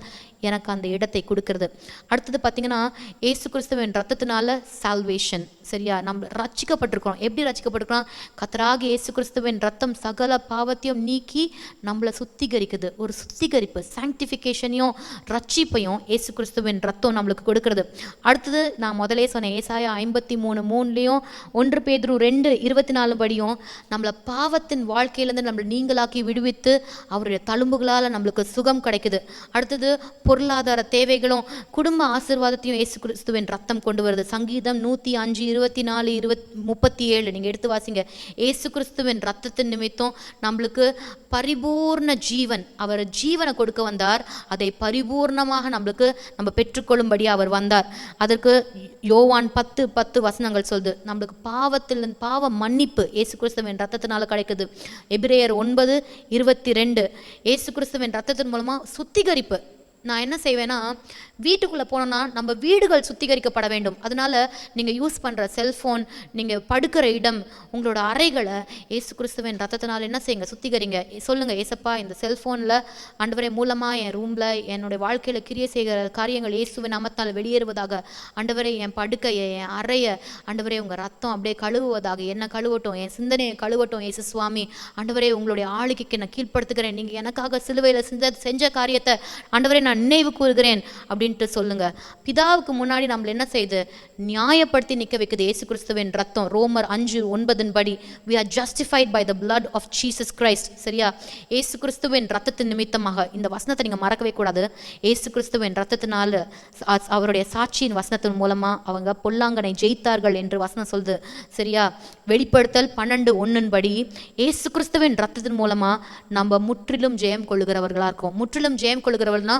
எனக்கு அந்த இடத்தை கொடுக்கிறது. அடுத்தது பார்த்தீங்கன்னா, இயேசு கிறிஸ்துவின் ரத்தத்தினால சால்வேஷன். சரியா, நம்ம ரட்சிக்கப்பட்டிருக்கிறோம். எப்படி ரட்சிக்கப்பட்டிருக்கிறோம்? கர்த்தராகிய இயேசு கிறிஸ்துவின் ரத்தம் சகல பாவத்தையும் நீக்கி நம்மளை சுத்திகரிக்குது. ஒரு சுத்திகரிப்பு, சாங்டிஃபிகேஷனையும் ரட்சிப்பையும் இயேசு கிறிஸ்துவின் ரத்தம் நம்மளுக்கு கொடுக்கிறது. அடுத்தது நான் முதலே சொன்னேன், ஏசாயா 53:3 1 பேதுரு 2:24 படியும் நம்மளை பாவத்தின் வாழ்க்கையிலேருந்து நம்மளை நீங்களாக்கி விடுவித்து அவருடைய தழும்புகளால் நம்மளுக்கு சுகம் கிடைக்குது. அடுத்தது பொருளாதார தேவைகளும் குடும்ப ஆசீர்வாதத்தையும் இயேசு கிறிஸ்துவின் ரத்தம் கொண்டு வருது. சங்கீதம் 105:24-37 நீங்கள் எடுத்து வாசிங்க. இயேசு கிறிஸ்துவின் ரத்தத்தின் நிமித்தம் நம்மளுக்கு பரிபூர்ண ஜீவன், அவர் ஜீவனை கொடுக்க வந்தார். அதை பரிபூர்ணமாக நம்மளுக்கு நம்ம பெற்றுக்கொள்ளும்படி அவர் வந்தார். அதற்கு யோவான் 10:10 சொல்லுது, நம்மளுக்கு பாவ மன்னிப்பு இயேசு கிறிஸ்துவின் ரத்தத்தினால கிடைக்குது. எபிரேயர் 9:22 இயேசு கிறிஸ்துவின் ரத்தத்தின் மூலமா சுத்திகரிப்பு. நான் என்ன செய்வேன்னா, வீட்டுக்குள்ளே போனோன்னா நம்ம வீடுகள் சுத்திகரிக்கப்பட வேண்டும். அதனால நீங்கள் யூஸ் பண்ணுற செல்ஃபோன், நீங்கள் படுக்கிற இடம், உங்களோட அறைகளை இயேசு கிறிஸ்துவின் ரத்தத்தினால் என்ன செய்யுங்க, சுத்திகரிங்க. சொல்லுங்கள், ஏசப்பா இந்த செல்ஃபோனில் ஆண்டவரே மூலமாக என் ரூமில் என்னுடைய வாழ்க்கையில் கிரியை செய்கிற காரியங்கள் இயேசுவின் நாமத்தால் வெளியேறுவதாக. ஆண்டவரே என் படுக்கையை, என் அறையை ஆண்டவரே உங்கள் ரத்தம் அப்படியே கழுவுவதாக. என்னை கழுவட்டும், என் சிந்தனையை கழுவட்டும் இயேசு சுவாமி. ஆண்டவரே உங்களுடைய ஆளுகைக்கு நான் கீழ்ப்படுத்துகிறேன். நீங்கள் எனக்காக சிலுவையில் செஞ்ச காரியத்தை ஆண்டவரே நான் நினைவு கூறுகிறேன் அப்படின்ட்டு சொல்லுங்க. பிதாவுக்கு முன்னாடி நம்மள என்ன செய்து நியாயப்படுத்தி நிற்க வைக்குது இயேசு கிறிஸ்துவின் ரத்தம். ரோமர் 5:9 படி we are justified by the blood of Jesus Christ. சரியா, இயேசு கிறிஸ்துவின் ரத்தத்தின் நிமித்தமாக. இந்த வசனத்தை நீங்க மறக்கவே கூடாது. இயேசு கிறிஸ்துவின் ரத்தத்தினால, அவருடைய சாட்சியின் வசனத்தின் மூலமா அவங்க பொல்லாங்கனை ஜெயித்தார்கள் என்று வசனம் சொல்லுது. சரியா, வெளிப்படுத்தல் 12:1 படி இயேசு கிறிஸ்துவின் ரத்தத்தின் மூலமா நம்ம முற்றிலும் ஜெயம் கொள்ளுகிறவர்களா இருக்கோம். முற்றிலும் ஜெயம் கொள்ளுகிறவர்கள்னா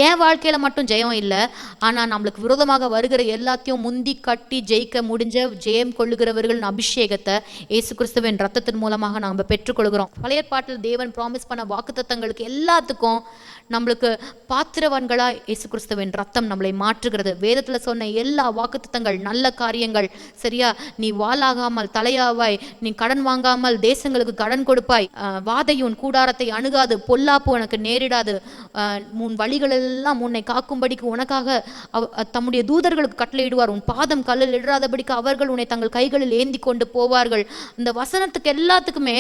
என் வாழ்க்கையில மட்டும் ஜெயம் இல்லை, ஆனா நம்மளுக்கு விரோதமாக வருகிற எல்லாத்தையும் முந்தி கட்டி ஜெயிக்க முடிஞ்ச ஜெயம் கொள்ளுகிறவர்கள் அபிஷேகத்தை இயேசு கிறிஸ்துவின் ரத்தத்தின் மூலமாக நம்ம பெற்றுக்கொள்கிறோம். பழைய பாட்டில் தேவன் ப்ராமிஸ் பண்ண வாக்குத்தத்தங்களுக்கு எல்லாத்துக்கும் நம்மளுக்கு பாத்திரவான்களா இயேசு கிறிஸ்துவின் ரத்தம் நம்மளை மாற்றுகிறது. வேதத்துல சொன்ன எல்லா வாக்குத்தத்தங்கள் நல்ல காரியங்கள். சரியா, நீ வாளாகாமல் தலையாவாய், நீ கடன் வாங்காமல் தேசங்களுக்கு கடன் கொடுப்பாய், வாதையுன் கூடாரத்தை அணுகாது, பொல்லாப்பு உனக்கு நேரிடாது, உன் வழிகளெல்லாம் உன்னை காக்கும்படிக்கு உனக்காக தம்முடைய தூதர்களுக்கு கட்டளையிடுவார், உன் பாதம் கல்லில் இடாதபடிக்கு அவர்கள் உன்னை தங்கள் கைகளில் ஏந்தி கொண்டு போவார்கள். இந்த வசனத்துக்கு எல்லாத்துக்குமே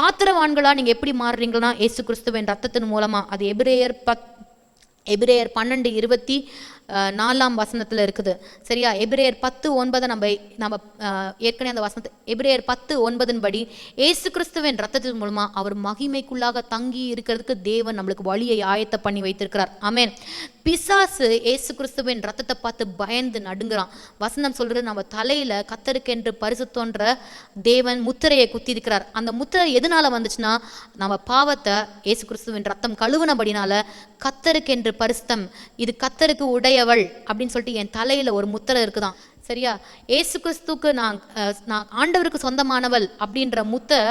பாத்திரவான்களா நீங்க எப்படி மாறுறீங்களா? இயேசு கிறிஸ்துவின் ரத்தத்தின் மூலமா. அது எபிரேயர் 12:24 இருக்குது. சரியா, எபிரேயர் 10:9 நம்ம ஏற்கனவே அந்த வசனத்தை எபிரேயர் 10:9 படி இயேசு கிறிஸ்துவின் ரத்தத்தின் மூலமா அவர் மகிமைக்குள்ளாக தங்கி இருக்கிறதுக்கு தேவன் நம்மளுக்கு வழியை ஆயத்த பண்ணி வைத்திருக்கிறார். ஆமென். பிசாசு இயேசு கிறிஸ்துவின் ரத்தத்தை பார்த்து பயந்து நடுங்குறான். வசனம் சொல்றது, நம்ம தலையில கத்தருக்கென்று பரிசுத்தோன்ற தேவன் முத்திரையை குத்தி இருக்கிறார். அந்த முத்திரை எதனால வந்துச்சுன்னா, நம்ம பாவத்தை இயேசு கிறிஸ்துவின் ரத்தம் கழுவுனபடினால கத்தருக்கென்று பரிசுத்தம், இது கத்தருக்கு உடையவள் அப்படின்னு சொல்லிட்டு என் தலையில ஒரு முத்திரை இருக்குதான். சரியா, இயேசு கிறிஸ்துக்கு நான் ஆண்டவருக்கு சொந்தமானவள் அப்படின்ற முத்திரை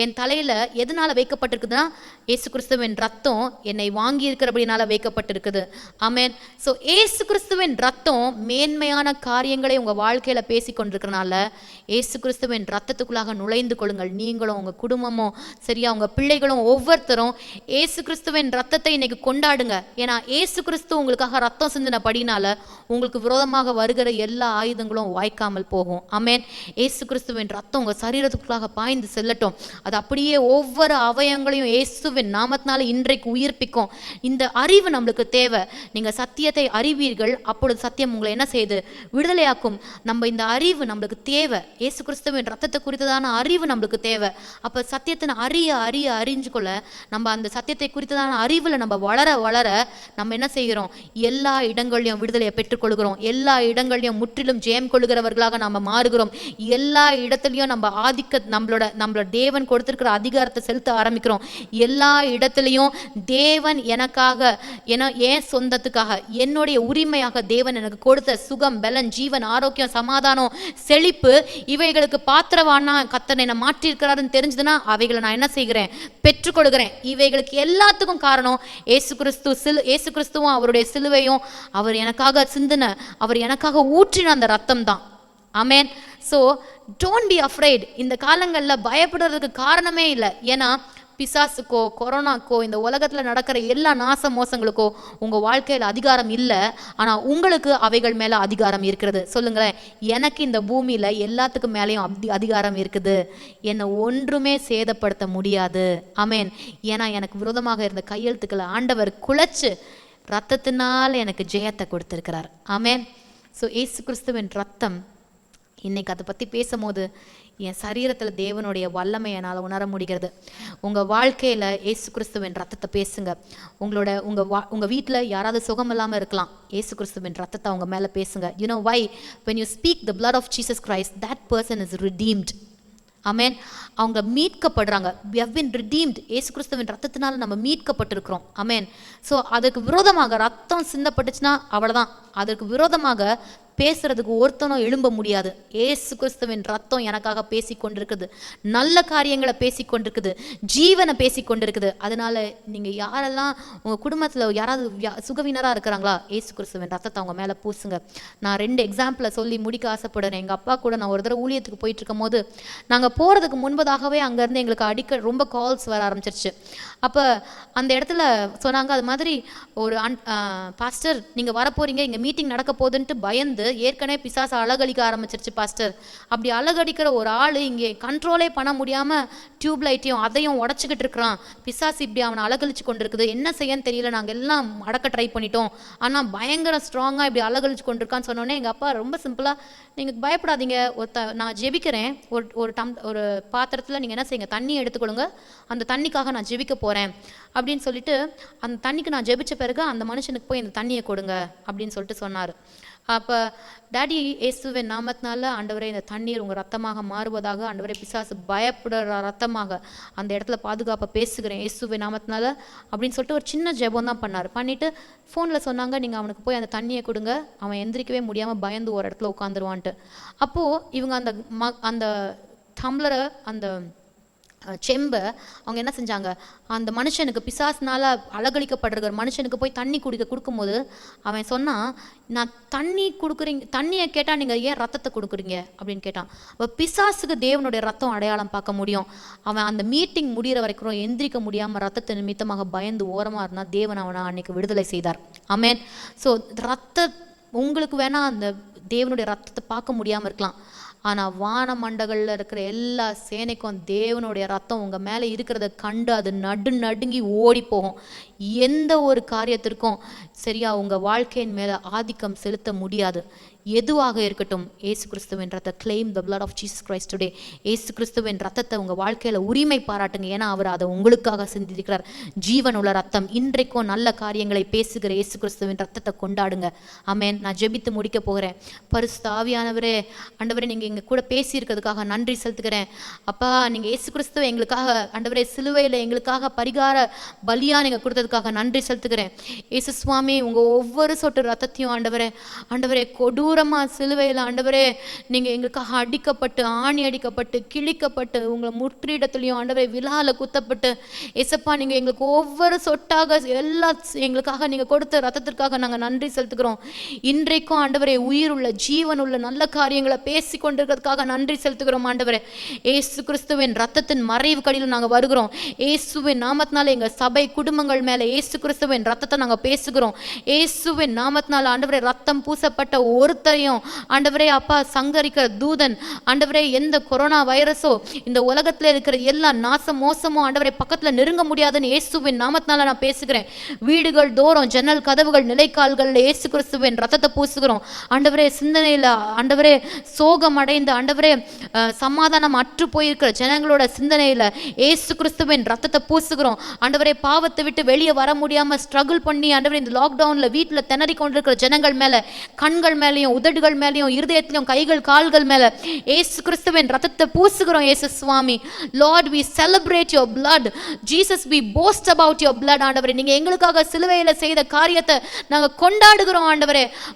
என் தலையில எதனால வைக்கப்பட்டிருக்குதுன்னா, இயேசு கிறிஸ்துவின் ரத்தம் என்னை வாங்கி இருக்கிறபடினால வைக்கப்பட்டிருக்குது. ஆமென். ஸோ இயேசு கிறிஸ்துவின் ரத்தம் மேன்மையான காரியங்களை உங்க வாழ்க்கையில பேசி கொண்டிருக்கிறனால இயேசு கிறிஸ்துவின் ரத்தத்துக்குள்ளாக நுழைந்து கொள்ளுங்கள். நீங்களும் உங்க குடும்பமும், சரியா, உங்க பிள்ளைகளும் ஒவ்வொருத்தரும் இயேசு கிறிஸ்துவின் ரத்தத்தை இன்னைக்கு கொண்டாடுங்க. ஏன்னா இயேசு கிறிஸ்து உங்களுக்காக ரத்தம் சிந்தினபடினால உங்களுக்கு விரோதமாக வருகிற எல்லா ஆயுதங்களும் வாய்க்காமல் போகும். ஆமென். இயேசு கிறிஸ்துவின் ரத்தம் உங்க சரீரத்துக்குள்ளாக பாய்ந்து செல்லட்டும். அது அப்படியே ஒவ்வொரு அவயங்களையும் இயேசுவின் நாமத்தினால இன்றைக்கு உயிர்ப்பிக்கும். இந்த அறிவு நம்மளுக்கு தேவை. நீங்க சத்தியத்தை அறிவீர்கள், அப்பொழுது சத்தியம் உங்களை என்ன செய்யுது, விடுதலையாக்கும். நம்ம இந்த அறிவு நம்மளுக்கு தேவை. இயேசு கிறிஸ்துவின் ரத்தத்தை குறித்ததான அறிவு நம்மளுக்கு தேவை. அப்ப சத்தியத்தின் அறிஞ்சு கொள்ள நம்ம அந்த சத்தியத்தை குறித்ததான அறிவுல நம்ம வளர வளர நம்ம என்ன செய்கிறோம், எல்லா இடங்களையும் விடுதலையை பெற்றுக்கொள்கிறோம். எல்லா இடங்களையும் முற்றிலும் ஜெயம் கொள்ளுகிறவர்களாக நம்ம மாறுகிறோம். எல்லா இடத்துலையும் நம்ம நம்மளோட தேவன் கொடுத்திருக்கிற அதிகாரத்தை செலுத்த ஆரம்பிக்கிறோம். எல்லா இடத்துலையும் தேவன் எனக்காக, என் சொந்தத்துக்காக, என்னுடைய உரிமையாக தேவன் எனக்கு கொடுத்த சுகம், பலன், ஜீவன், ஆரோக்கியம், சமாதானம், செழிப்பு, இவைகளுக்கு பாத்திரவானா கர்த்தர் என்னை மாற்றியிருக்கிறாருன்னு தெரிஞ்சதுன்னா அவைகளை நான் என்ன செய்கிறேன், பெற்றுக்கொள்கிறேன். இவைகளுக்கு எல்லாத்துக்கும் காரணம் இயேசு கிறிஸ்துவும் அவருடைய சிலுவையும், அவர் எனக்காக சிந்தின, அவர் எனக்காக ஊற்றின அந்த ரத்தம் தான். Amen. So don't be afraid. இந்த காலங்களில் பயப்படுறதுக்கு காரணமே இல்லை. ஏன்னா பிசாசுக்கோ கொரோனாக்கோ இந்த உலகத்தில் நடக்கிற எல்லா நாச மோசங்களுக்கோ உங்கள் வாழ்க்கையில் அதிகாரம் இல்லை. ஆனால் உங்களுக்கு அவைகள் மேலே அதிகாரம் இருக்கிறது. சொல்லுங்களேன், எனக்கு இந்த பூமியில் எல்லாத்துக்கும் மேலேயும் அதிகாரம் இருக்குது. என்னை ஒன்றுமே சேதப்படுத்த முடியாது. ஆமேன். ஏன்னா எனக்கு விரோதமாக இருந்த கையெழுத்துக்களை ஆண்டவர் குலைச்சு ரத்தத்தினால் எனக்கு ஜெயத்தை கொடுத்திருக்கிறார். ஆமேன். ஸோ இயேசு கிறிஸ்துவின் ரத்தம், இன்னைக்கு அதை பற்றி பேசும்போது என் சரீரத்தில் தேவனுடைய வல்லமை என்னால் உணர முடிகிறது. உங்கள் வாழ்க்கையில் இயேசு கிறிஸ்துவின் ரத்தத்தை பேசுங்க. உங்கள் வீட்டில் யாராவது சுகம் இல்லாமல் இருக்கலாம், இயேசு கிறிஸ்துவின் ரத்தத்தை அவங்க மேலே பேசுங்க. You know why? When you speak the blood of Jesus Christ, that person is redeemed. ஆமேன். அவங்க மீட்கப்படுறாங்க. we have been redeemed. இயேசு கிறிஸ்துவின் ரத்தத்தினால நம்ம மீட்கப்பட்டிருக்கிறோம். ஆமேன். ஸோ அதுக்கு விரோதமாக ரத்தம் சிந்தப்பட்டுச்சுன்னா அவ்வளோதான். அதற்கு விரோதமாக பேசுறதுக்கு ஒருத்தனும் எழும்ப முடியாது. ஏசு கிறிஸ்துவின் ரத்தம் எனக்காக பேசி கொண்டிருக்குது, நல்ல காரியங்களை பேசி கொண்டிருக்குது, ஜீவனை பேசி கொண்டிருக்குது. அதனால நீங்கள் யாரெல்லாம் உங்கள் குடும்பத்தில் யாராவது சுகவீனராக இருக்கிறாங்களா, ஏசு கிறிஸ்துவின் ரத்தத்தை அவங்க மேலே பூசுங்க. நான் 2 எக்ஸாம்பிளை சொல்லி முடிக்க ஆசைப்படுறேன். எங்கள் அப்பா கூட நான் ஒரு தடவை ஊழியத்துக்கு போயிட்டு இருக்கும் போது, நாங்கள் போகிறதுக்கு முன்பதாகவே அங்கேருந்து எங்களுக்கு ரொம்ப கால்ஸ் வர ஆரம்பிச்சிருச்சு. அப்போ அந்த இடத்துல சொன்னாங்க, அது மாதிரி ஒரு பாஸ்டர் நீங்கள் வரப்போறீங்க, இங்கே மீட்டிங் நடக்க போகுதுன்ட்டு பயந்து ஏற்கனவே பிசாசு அழகடிக்க ஆரம்பிச்சிருச்சு பாஸ்டர். அப்படி அழகடிக்கிற ஒரு ஆள் இங்கே கண்ட்ரோலே பண்ண முடியாமல் டியூப் லைட்டையும் அதையும் உடச்சிக்கிட்டு இருக்கிறான். பிசாசு இப்படி அவனை அழகழிச்சு கொண்டு இருக்குது, என்ன செய்யன்னு தெரியல, நாங்கள் எல்லாம் அடக்க ட்ரை பண்ணிட்டோம், ஆனால் பயங்கர ஸ்ட்ராங்காக இப்படி அழகழிச்சு கொண்டு இருக்கான்னு சொன்னோன்னே எங்கள் அப்பா ரொம்ப சிம்பிளாக, நீங்கள் பயப்படாதீங்க, நான் ஜெபிக்கிறேன், ஒரு பாத்திரத்தில் நீங்கள் என்ன செய்யுங்க, தண்ணி எடுத்துக்கொள்ளுங்க, அந்த தண்ணிக்காக நான் ஜெபிக்க போகிறேன் அப்படின்னு சொல்லிட்டு, அந்த தண்ணிக்கு நான் ஜெபிச்ச பிறகு அந்த மனுஷனுக்கு போய் இந்த தண்ணியை கொடுங்க அப்படின்னு சொல்லிட்டு சொன்னார். அப்போ டாடி இயேசுவின் நாமத்தினால ஆண்டவரே இந்த தண்ணீர் உங்கள் ரத்தமாக மாறுவதாக, ஆண்டவரே பிசாசு பயப்படுற ரத்தமாக அந்த இடத்துல பாதுகாப்பை பேசுகிறேன் இயேசுவின் நாமத்தினால அப்படின்னு சொல்லிட்டு ஒரு சின்ன ஜெபம் தான் பண்ணார். பண்ணிவிட்டு ஃபோனில் சொன்னாங்க, நீங்கள் அவனுக்கு போய் அந்த தண்ணியை கொடுங்க, அவன் எந்திரிக்கவே முடியாமல் பயந்து ஒரு இடத்துல உட்காந்துருவான்ட்டு. அப்போது இவங்க அந்த டம்ளரை, அந்த செம்பை அவங்க என்ன செஞ்சாங்க, அந்த மனுஷனுக்கு, பிசாசினால் அலகழிக்கப்படுற மனுஷனுக்கு போய் தண்ணி கொடுக்கும்போது அவன் சொன்னான், நான் தண்ணியை கேட்டால் நீங்கள் ஏன் ரத்தத்தை கொடுக்குறீங்க அப்படின்னு கேட்டான். அப்போ பிசாசுக்கு தேவனுடைய ரத்தம் அடையாளம் பார்க்க முடியும். அவன் அந்த மீட்டிங் முடிகிற வரைக்கும் எந்திரிக்க முடியாமல் ரத்தத்தை நிமித்தமாக பயந்து ஓரமாக இருந்தால் தேவன் அவனை அன்னைக்கு விடுதலை செய்தார். ஆமேன். ஸோ உங்களுக்கு வேணால் அந்த தேவனுடைய ரத்தத்தை பார்க்க முடியாமல் இருக்கலாம், ஆனால் வானமண்டகளில் இருக்கிற எல்லா சேனைக்கும் தேவனுடைய ரத்தம் உங்கள் மேலே இருக்கிறத கண்டு அது நடுங்கி ஓடி போகும். எந்த ஒரு காரியத்திற்கும் சரியா உங்கள் வாழ்க்கையின் மேலே ஆதிக்கம் செலுத்த முடியாது. எதுவாக இருக்கட்டும், ஏசு கிறிஸ்துவின் ரத்தம், claim the blood of Jesus Christ today. ஏசு கிறிஸ்துவின் ரத்தத்தை உங்கள் வாழ்க்கையில் உரிமை பாராட்டுங்க. ஏன்னா அவர் அதை உங்களுக்காக சிந்திருக்கிறார். ஜீவன் உள்ள ரத்தம். இன்றைக்கும் நல்ல காரியங்களை பேசுகிற ஏசு கிறிஸ்துவின் ரத்தத்தை கொண்டாடுங்க. ஆமேன். நான் ஜெபித்து முடிக்க போகிறேன். பரிசுத்த ஆவியானவரே, ஆண்டவரே, நீங்கள் எங்கள் கூட பேசியிருக்கிறதுக்காக நன்றி செலுத்துகிறேன். அப்பா, நீங்கள் ஏசு கிறிஸ்துவை எங்களுக்காக, ஆண்டவரே, சிலுவையில் எங்களுக்காக பரிகார பலியாக நீங்கள் கொடுத்ததுக்காக நன்றி செலுத்துகிறேன். ஏசு சுவாமி, உங்கள் ஒவ்வொரு சொட்டு ரத்தத்தையும் ஆண்டவரே கொடூரமாக சிலுவையில் ஆண்டவரே நீங்கள் எங்களுக்காக அடிக்கப்பட்டு, ஆணி அடிக்கப்பட்டு, கிழிக்கப்பட்டு, உங்களை முற்றிடத்துலையும் ஆண்டவரே விழாவில் குத்தப்பட்டு, ஏசப்பா நீங்கள் எங்களுக்கு ஒவ்வொரு சொட்டாக எங்களுக்காக நீங்கள் கொடுத்த ரத்தத்திற்காக நாங்கள் நன்றி செலுத்துகிறோம். இன்றைக்கும் ஆண்டவரே உயிருள்ள ஜீவனுள்ள நல்ல காரியங்களை பேசி கொண்டிருக்கிறதுக்காக நன்றி செலுத்துகிறோம். ஆண்டவரே, ஏசு கிறிஸ்துவின் ரத்தத்தின் மறைவு கடியில் நாங்கள் வருகிறோம். ஏசுவின் நாமத்தினால எங்கள் சபை குடும்பங்கள் மேலே ஏசு கிறிஸ்துவின் ரத்தத்தை நாங்கள் பேசுகிறோம். ஏசுவின் நாமத்தினால ஆண்டவரே ரத்தம் பூசப்பட்ட ஒருத்தரையும் ஆண்டவரே அப்பா சங்கரிக்கிற தூதன், ஆண்டவரே எந்த கொரோனா வைரஸோ இந்த உலகத்தில் இருக்கிற எல்லா நாச மோசமும் ஆண்டவரே பக்கத்தில் நெருங்க முடியாதுன்னு இயேசுவின் நாமத்தினால நான் பேசுகிறேன். வீடுகள் தோறும் ஜன்னல் கதவுகள் நிலைக்கால்களில் இயேசு கிறிஸ்துவின் ரத்தத்தை பூசுகிறோம். ஆண்டவரே சிந்தனையில் ஆண்டவரே சோகம் அடைந்து ஆண்டவரே சமாதானம் அற்று போயிருக்கிற ஜனங்களோட சிந்தனையில் இயேசு கிறிஸ்துவின் ரத்தத்தை பூசுகிறோம். ஆண்டவரே பாவத்தை விட்டு வெளியே வர முடியாமல் ஸ்ட்ரகிள் பண்ணி ஆண்டவரே இந்த லாக்டவுனில் வீட்டில் திணறி கொண்டிருக்கிற ஜனங்கள் மேலே, கண்கள் மேலேயும் உதடுகள் மேலேயும் இருதயத்திலும் கைகள் கால்கள் மேலே இயேசு கிறிஸ்துவின் ரத்தத்தை பூசுகிறோம். இயேசு சுவாமி, Lord we celebrate your blood. Jesus, we boast about your blood. ஆண்டவரே நீங்கள் எங்களுக்காக சிலுவையில் செய்த காரியத்தை நாங்கள் கொண்டாடுகிறோம்.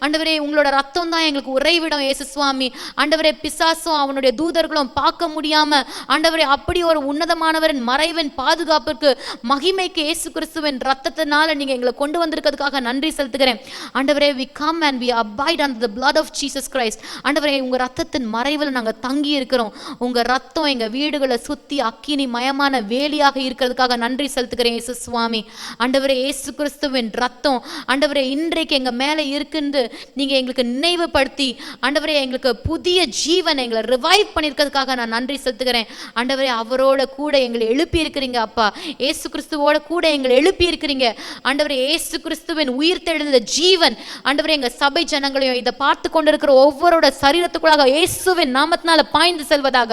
ஆண்டவரே உங்களோட ரத்தம் தான் எங்களுக்கு உறைவிடம். இயேசு சுவாமி, ஆண்டவரே பிசாசும் அவனுடைய தூதர்களும் பார்க்க முடியாம ஆண்டவரே அப்படி ஒரு உன்னதமானவரின் மறைவின் பாதுகாப்பிற்கு மகிமைக்கு இயேசு கிறிஸ்துவின் ரத்தத்தினால நீங்க எங்களை கொண்டு வந்திருக்கிறதுக்காக நன்றி செலுத்துகிறேன். ஆண்டவரே we come and we abide under the blood blood of Jesus Christ. ஆண்டவரே உங்க ரத்தத்தின் மறைவில் நாங்க தங்கி இருக்கிறோம். உங்க ரத்தம் எங்க வீடுகளை சுத்தி அக்கினி மயமான வேலியாக இருக்கிறதுக்காக நன்றி செலுத்துகிறேன் இயேசு சுவாமி. ஆண்டவரே இயேசு கிறிஸ்துவின் ரத்தம் ஆண்டவரே இன்றைக்கு எங்க மேல இருக்குன்னு நீங்க எங்களுக்கு நினைவுபடுத்தி ஆண்டவரே எங்களுக்கு புதிய ஜீவன் எங்களை ரிவைவ் பண்ணியிருக்கிறதுக்காக நான் நன்றி செலுத்துகிறேன். ஆண்டவரே அவரோட கூட எங்களை எழுப்பி இருக்கிறீங்க அப்பா. இயேசு கிறிஸ்துவோட கூட எங்களை எழுப்பி இருக்கிறீங்க ஆண்டவரே. இயேசு கிறிஸ்துவின் உயிர் தெழுந்த ஜீவன் ஆண்டவரே எங்க சபை ஜனங்களையும் இதை பார்த்து கொண்டிருக்கிற ஒவ்வொருட சரீரத்துக்குள்ளாக இயேசுவின் நாமத்தினால பாய்ந்து செல்வதாக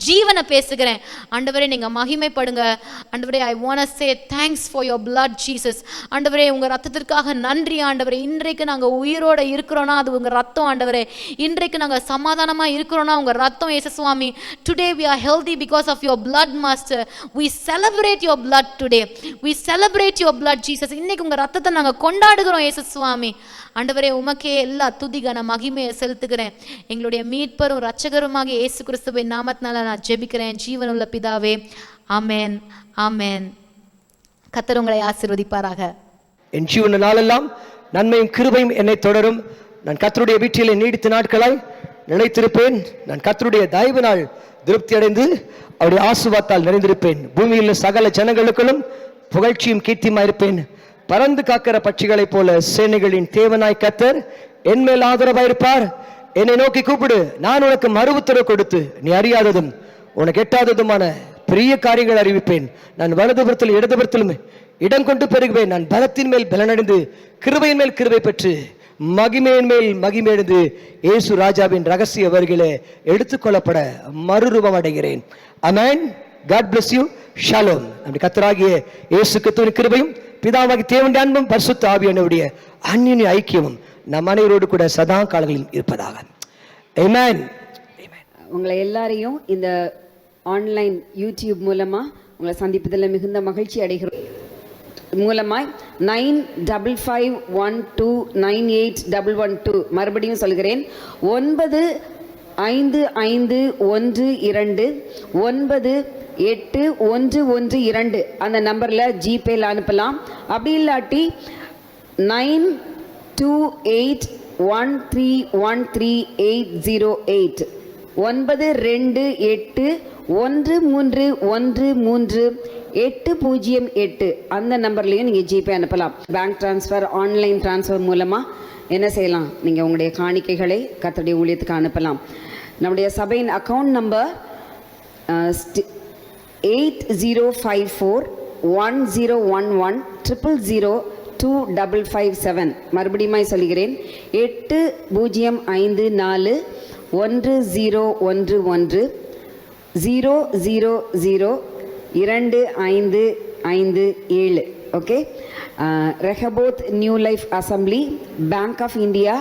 ஜீவனை பேசுகிறேன் ஆண்டவரே. நீங்க மகிமைப்படுங்க ஆண்டவரே. I want to say thanks for your blood Jesus. ஆண்டவரே உங்க ரத்தத்திற்காக நன்றி ஆண்டவரே. இன்றைக்கு நாங்க உயிரோட இருக்கிறோம்னா அது உங்க ரத்தம் ஆண்டவரே. இன்றைக்கு நாங்க சமாதானமா இருக்கிறோம்னா உங்க ரத்தம் இயேசு சுவாமி. Today we are healthy because of your blood master. We celebrate your blood today. We celebrate your blood Jesus. இன்னைக்கு உங்க ரத்தத்தை நாங்க கொண்டாடுகிறோம் இயேசு சுவாமி. ஆண்டவரே உமக்கே எல்லா துதிகான மகிமையை செலுத்துகிறேன். எங்களுடைய மீட்பரும் இரட்சகருமாக இயேசு கிறிஸ்துவின் நாமத்தினால நான் ஜெபிக்கிறேன் ஜீவனுள்ள பிதாவே. ஆமென் ஆமென். கர்த்தர் உங்களை ஆசீர்வதிப்பாராக. என் ஜீவன நாளெல்லாம் நன்மையும் கிருபையும் என்னை தொடரும். நான் கர்த்தருடைய வீட்டிலே நீடித்த நாட்களாய் நிலைத்திருப்பேன். நான் கர்த்தருடைய தயவு நாள் திருப்தி அடைந்து அவருடைய ஆசீர்வாதத்தால் நிறைந்திருப்பேன். பூமியில் சகல ஜனங்களுக்கும் புகழ்ச்சியும் கீர்த்தியுமாயிருப்பேன். பறந்து காக்கிற பட்சிகளைப் போல சேனைகளின் தேவனாய் கர்த்தர் என் மேல் ஆதரவாயிருப்பார். என்னை நோக்கி கூப்பிடு, நான் உனக்கு மறுஉத்தரவு கொடுத்து நீ அறியாததும் உனக்கு எட்டாததுமான பெரிய காரியங்கள் அறிவிப்பேன். நான் வலதுபுறத்திலும் இடதுபுறத்திலும் இடம் கொண்டு பெருகுவேன். நான் பலத்தின் மேல் பலனடைந்து கிருபையின் மேல் கிருபை பெற்று மகிமையின் மேல் மகிமையடைந்து இயேசு ராஜாவின் ரகசிய வருகையிலே எடுத்துக்கொள்ளப்பட மறுரூபம் அடைகிறேன். ஆமென். God bless you. Shalom. நம்முடைய கர்த்தராகிய இயேசு கிறிஸ்துவின் கிருபையும் பிதாவாகிய தேவனுடைய அன்பும் பரிசுத்த ஆவியானவருடைய அன்யோன்ய ஐக்கியமும் நம் அனைவரோடு கூட சதா காலங்களில் இருப்பதாக. ஆமென். உங்களை எல்லாரையும் இந்த ஆன்லைன் யூடியூப் மூலமா உங்களை சந்திப்பதில் மிகுந்த மகிழ்ச்சி அடைகிறோம். மூலமாய் 9551298112 மறுபடியும் சொல்கிறேன் 9552988112 அந்த நம்பரில் ஜிபேல அனுப்பலாம். அப்படி இல்லாட்டி 9281313808 9281313808 அந்த நம்பர்லையும் நீங்கள் ஜிபே அனுப்பலாம். பேங்க் ட்ரான்ஸ்ஃபர், ஆன்லைன் ட்ரான்ஸ்ஃபர் மூலமாக என்ன செய்யலாம், நீங்கள் உங்களுடைய காணிக்கைகளை கர்த்தருடைய ஊழியத்துக்கு அனுப்பலாம். நம்முடைய சபையின் அக்கௌண்ட் நம்பர் 8054101100025557. மறுபடியும் சொல்கிறேன் 80541011002557. Okay. Rehoboth new life assembly, bank of India,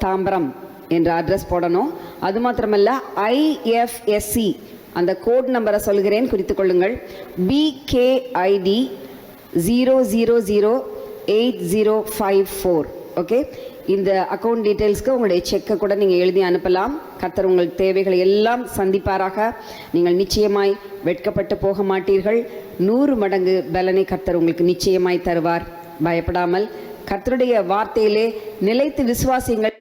Tambaram என்ற அட்ரஸ் போடணும். அது மாத்திரமல்ல IFSC அந்த கோட் நம்பரை சொல்கிறேன், குறித்துக் கொள்ளுங்கள். BKID 0008054. ஓகே. இந்த அக்கௌண்ட் டீட்டெயில்ஸ்க்கு உங்களுடைய செக்கை கூட நீங்கள் எழுதி அனுப்பலாம். கர்த்தர் உங்கள் தேவைகளை எல்லாம் சந்திப்பாராக. நீங்கள் நிச்சயமாய் வெட்கப்பட்டு போக மாட்டீர்கள். 100 மடங்கு பலனை கர்த்தர் உங்களுக்கு நிச்சயமாய் தருவார். பயப்படாமல் கர்த்தருடைய வார்த்தையிலே நிலைத்து விசுவாசியுங்கள்.